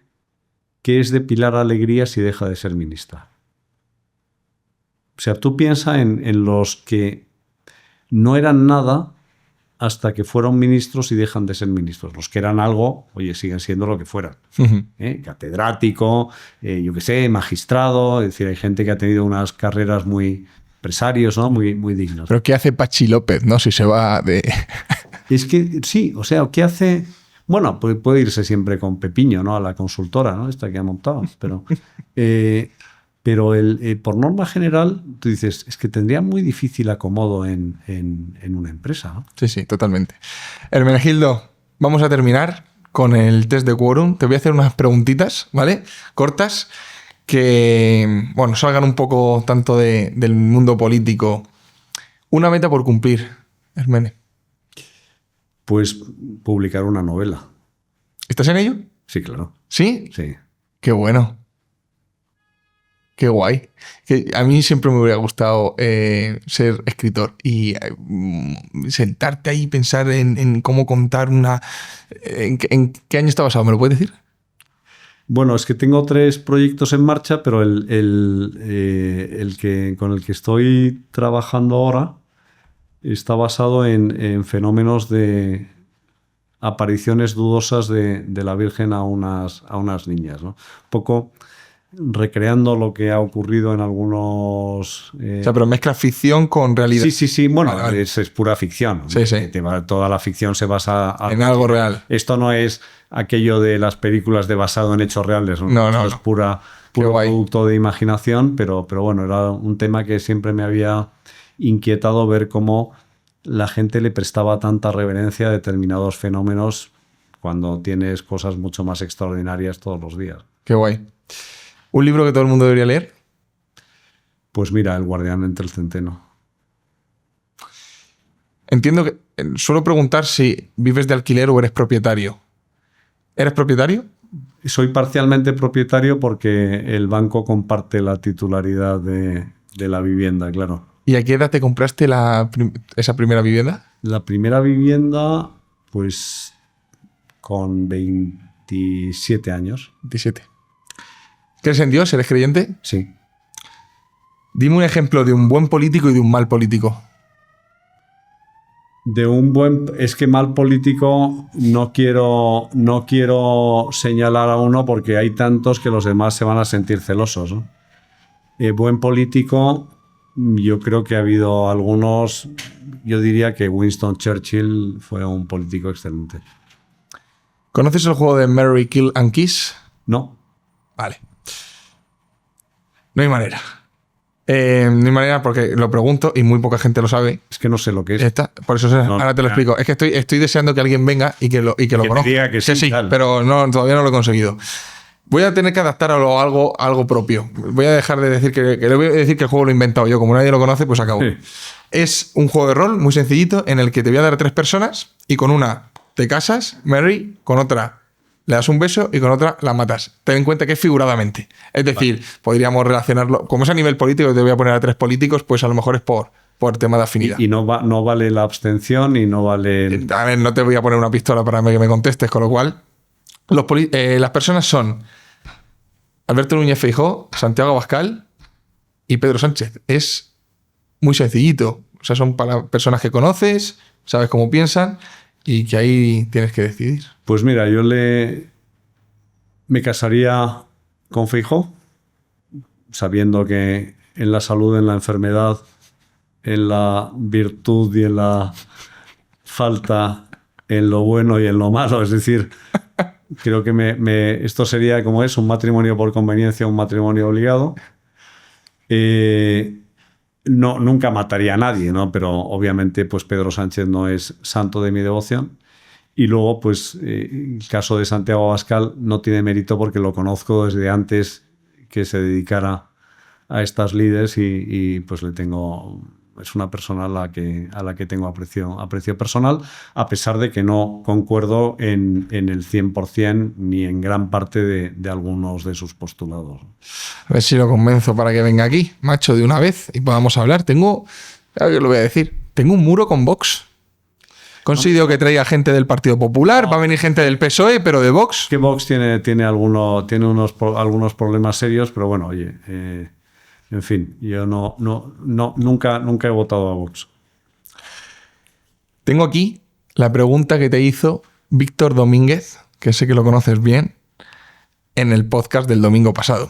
qué es de Pilar Alegría si deja de ser ministra. O sea, tú piensa en los que no eran nada hasta que fueron ministros y dejan de ser ministros. Los que eran algo, oye, siguen siendo lo que fueran. Catedrático, yo qué sé, magistrado. Es decir, hay gente que ha tenido unas carreras muy empresarios, ¿no? Muy dignas. Pero ¿qué hace Pachi López, no? Si se va de... Es que sí, o sea, ¿qué hace? Bueno, puede irse siempre con Pepiño, ¿no? A la consultora, ¿no? Esta que ha montado. Pero por norma general, tú dices, es que tendría muy difícil acomodo en una empresa, ¿no? Sí, totalmente. Hermenegildo, vamos a terminar con el test de quórum. Te voy a hacer unas preguntitas, ¿vale? Cortas, que, bueno, salgan un poco tanto del mundo político. Una meta por cumplir, Hermene. Pues publicar una novela. ¿Estás en ello? Sí, claro. ¿Sí? Sí. Qué bueno. Qué guay. Que a mí siempre me hubiera gustado ser escritor y sentarte ahí y pensar en cómo contar una... ¿En qué año está basado? ¿Me lo puedes decir? Bueno, es que tengo 3 proyectos en marcha, pero con el que estoy trabajando ahora está basado en fenómenos de apariciones dudosas de la Virgen a unas niñas, ¿no? Un poco recreando lo que ha ocurrido en algunos... O sea, pero mezcla ficción con realidad. Sí. Bueno, vale. Es pura ficción. Sí. Toda la ficción se basa... en algo real. Esto no es aquello de las películas de basado en hechos reales. No. Es puro producto de imaginación, pero bueno, era un tema que siempre me había inquietado, ver cómo la gente le prestaba tanta reverencia a determinados fenómenos cuando tienes cosas mucho más extraordinarias todos los días. Qué guay. ¿Un libro que todo el mundo debería leer? Pues mira, El guardián entre el centeno. Entiendo que... Suelo preguntar si vives de alquiler o eres propietario. ¿Eres propietario? Soy parcialmente propietario porque el banco comparte la titularidad de la vivienda, claro. ¿Y a qué edad te compraste esa primera vivienda? La primera vivienda, pues con 27 años. 27. ¿Crees en Dios? ¿Eres creyente? Sí. Dime un ejemplo de un buen político y de un mal político. Es que mal político no quiero señalar a uno porque hay tantos que los demás se van a sentir celosos, ¿no? Buen político, yo creo que ha habido algunos. Yo diría que Winston Churchill fue un político excelente. ¿Conoces el juego de Marry, Kill and Kiss? No. Vale. No hay manera. No hay manera porque lo pregunto y muy poca gente lo sabe. Es que no sé lo que es. Por eso ahora te lo explico. Es que estoy deseando que alguien venga y que lo conozca. Te diga que sí, pero todavía no lo he conseguido. Voy a tener que adaptarlo a algo propio. Voy a dejar de decir que le voy a decir que el juego lo he inventado yo. Como nadie lo conoce, pues acabo. Sí. Es un juego de rol muy sencillito en el que te voy a dar 3 personas y con una te casas, Mary, con otra le das un beso y con otra la matas. Ten en cuenta que es figuradamente. Es decir, podríamos relacionarlo... Como es a nivel político, te voy a poner a 3 políticos, pues a lo mejor es por tema de afinidad. Y no vale la abstención y no vale... A ver, no te voy a poner una pistola para que me contestes, con lo cual... las personas son Alberto Núñez Feijóo, Santiago Abascal y Pedro Sánchez. Es muy sencillito. O sea, son para personas que conoces, sabes cómo piensan y que ahí tienes que decidir. Pues mira, yo me casaría con Feijóo, sabiendo que en la salud, en la enfermedad, en la virtud y en la falta, en lo bueno y en lo malo. Es decir, creo que esto sería como es un matrimonio por conveniencia, un matrimonio obligado. Nunca mataría a nadie, ¿no? Pero obviamente pues Pedro Sánchez no es santo de mi devoción. Y luego, pues, el caso de Santiago Abascal no tiene mérito porque lo conozco desde antes que se dedicara a estas lides y pues es una persona a la que tengo aprecio personal, a pesar de que no concuerdo en el 100% ni en gran parte de algunos de sus postulados. A ver si lo convenzo para que venga aquí, macho, de una vez y podamos hablar. Lo voy a decir, tengo un muro con Vox. Considero que traiga gente del Partido Popular, va a venir gente del PSOE, pero de Vox. Que Vox tiene algunos problemas serios, pero bueno, oye, en fin, yo nunca he votado a Vox. Tengo aquí la pregunta que te hizo Víctor Domínguez, que sé que lo conoces bien, en el podcast del domingo pasado.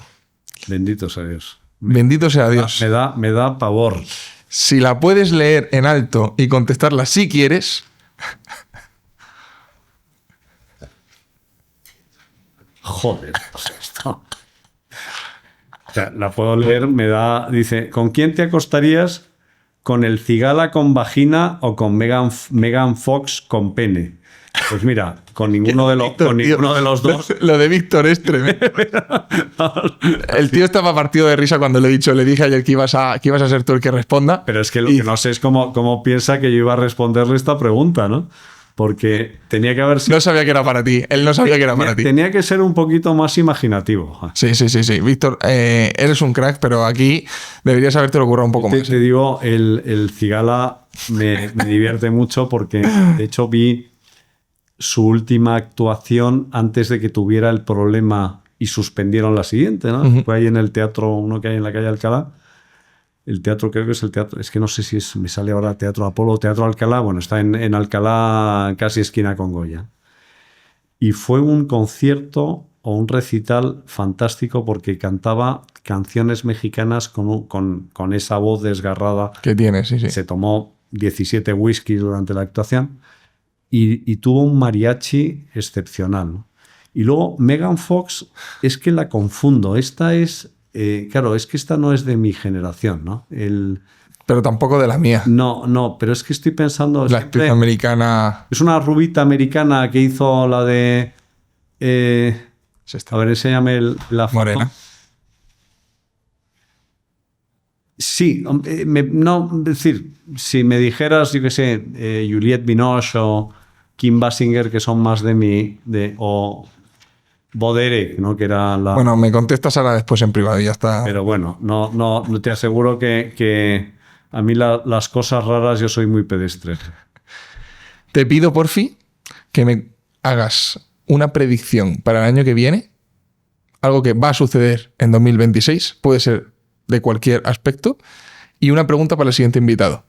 Bendito sea Dios. Bendito sea Dios. Me da pavor. Si la puedes leer en alto y contestarla si quieres... Joder, pues esto. O sea, la puedo leer, dice, ¿con quién te acostarías? ¿Con el cigala con vagina o con Megan Fox con pene? Pues mira, con ninguno de los dos. Lo de Víctor es tremendo. El tío estaba partido de risa cuando le dije ayer que ibas a ser tú el que responda. Pero es que lo que no sé es cómo piensa que yo iba a responderle esta pregunta, ¿no? Porque tenía que haber sido... No sabía que era para ti. Él no sabía que era para ti. Tenía que ser un poquito más imaginativo. Sí. Víctor, eres un crack, pero aquí deberías haberte lo ocurrido un poco más. Te digo, el cigala me divierte mucho porque, de hecho, vi su última actuación antes de que tuviera el problema y suspendieron la siguiente, ¿no? Uh-huh. Fue ahí en el teatro, uno que hay en la calle Alcalá. El teatro, creo que es el teatro, es que no sé si me sale ahora Teatro Apolo o Teatro Alcalá, bueno, está en Alcalá, casi esquina con Goya. Y fue un concierto o un recital fantástico porque cantaba canciones mexicanas con esa voz desgarrada. Que tiene, sí. Se tomó 17 whiskies durante la actuación y tuvo un mariachi excepcional, ¿no? Y luego Megan Fox, es que la confundo, esta es... claro, es que esta no es de mi generación, ¿no? Pero tampoco de la mía. No, pero es que estoy pensando... La actriz americana... Es una rubita americana que hizo la de... a ver, enséñame la foto. Morena. Sí, es decir, si me dijeras, yo qué sé, Juliette Binoche o Kim Basinger, que son más o Boderek, ¿no? Que era la... Bueno, me contestas ahora después en privado y ya está. Pero bueno, no te aseguro que a mí las cosas raras yo soy muy pedestre. Te pido, porfi, que me hagas una predicción para el año que viene, algo que va a suceder en 2026, puede ser de cualquier aspecto, y una pregunta para el siguiente invitado.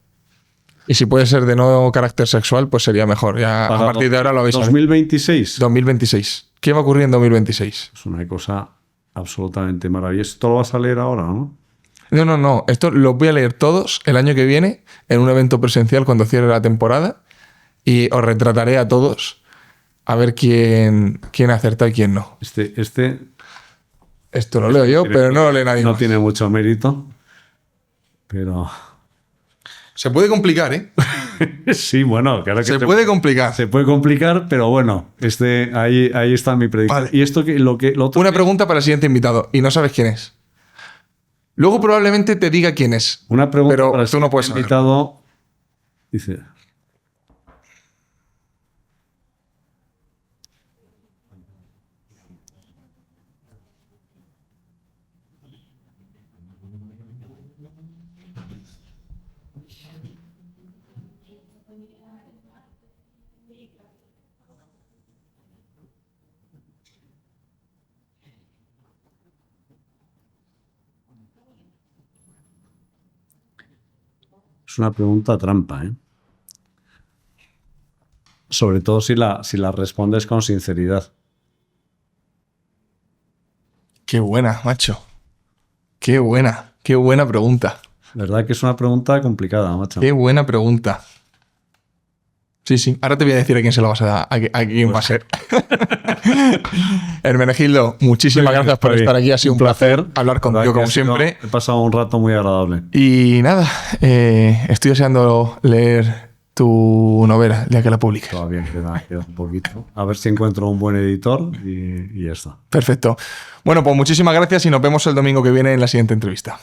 Y si puede ser de no carácter sexual, pues sería mejor. Ya a partir de ahora lo habéis... 2026. 2026. ¿Qué va a ocurrir en 2026? Es una cosa absolutamente maravillosa. Esto lo vas a leer ahora, ¿no? No. Esto lo voy a leer todos el año que viene en un evento presencial cuando cierre la temporada y os retrataré a todos a ver quién acerta y quién no. Esto lo leo yo, pero no lo lee nadie No más. tiene mucho mérito, pero Se puede complicar, ¿eh? sí, bueno, claro que Se puede complicar. se puede complicar, pero bueno, ahí está mi predicción. Vale. Y esto lo otro Una pregunta para el siguiente invitado y no sabes quién es. Luego probablemente te diga quién es. una pregunta pero para el tú no puedes saber. invitado dice. Es una pregunta trampa, ¿eh? Sobre todo si la respondes con sinceridad. Qué buena, macho. Qué buena pregunta. ¿Verdad que es una pregunta complicada, macho? Qué buena pregunta. Sí, sí. Ahora te voy a decir a quién se lo vas a dar, a quién va a ser. Hermenegildo, muchísimas gracias por estar aquí. Ha sido un placer hablar contigo como siempre. He pasado un rato muy agradable. Y nada, estoy deseando leer tu novela el día que la publique. Todavía queda un poquito. A ver si encuentro un buen editor y ya está. Perfecto. Bueno, pues muchísimas gracias y nos vemos el domingo que viene en la siguiente entrevista.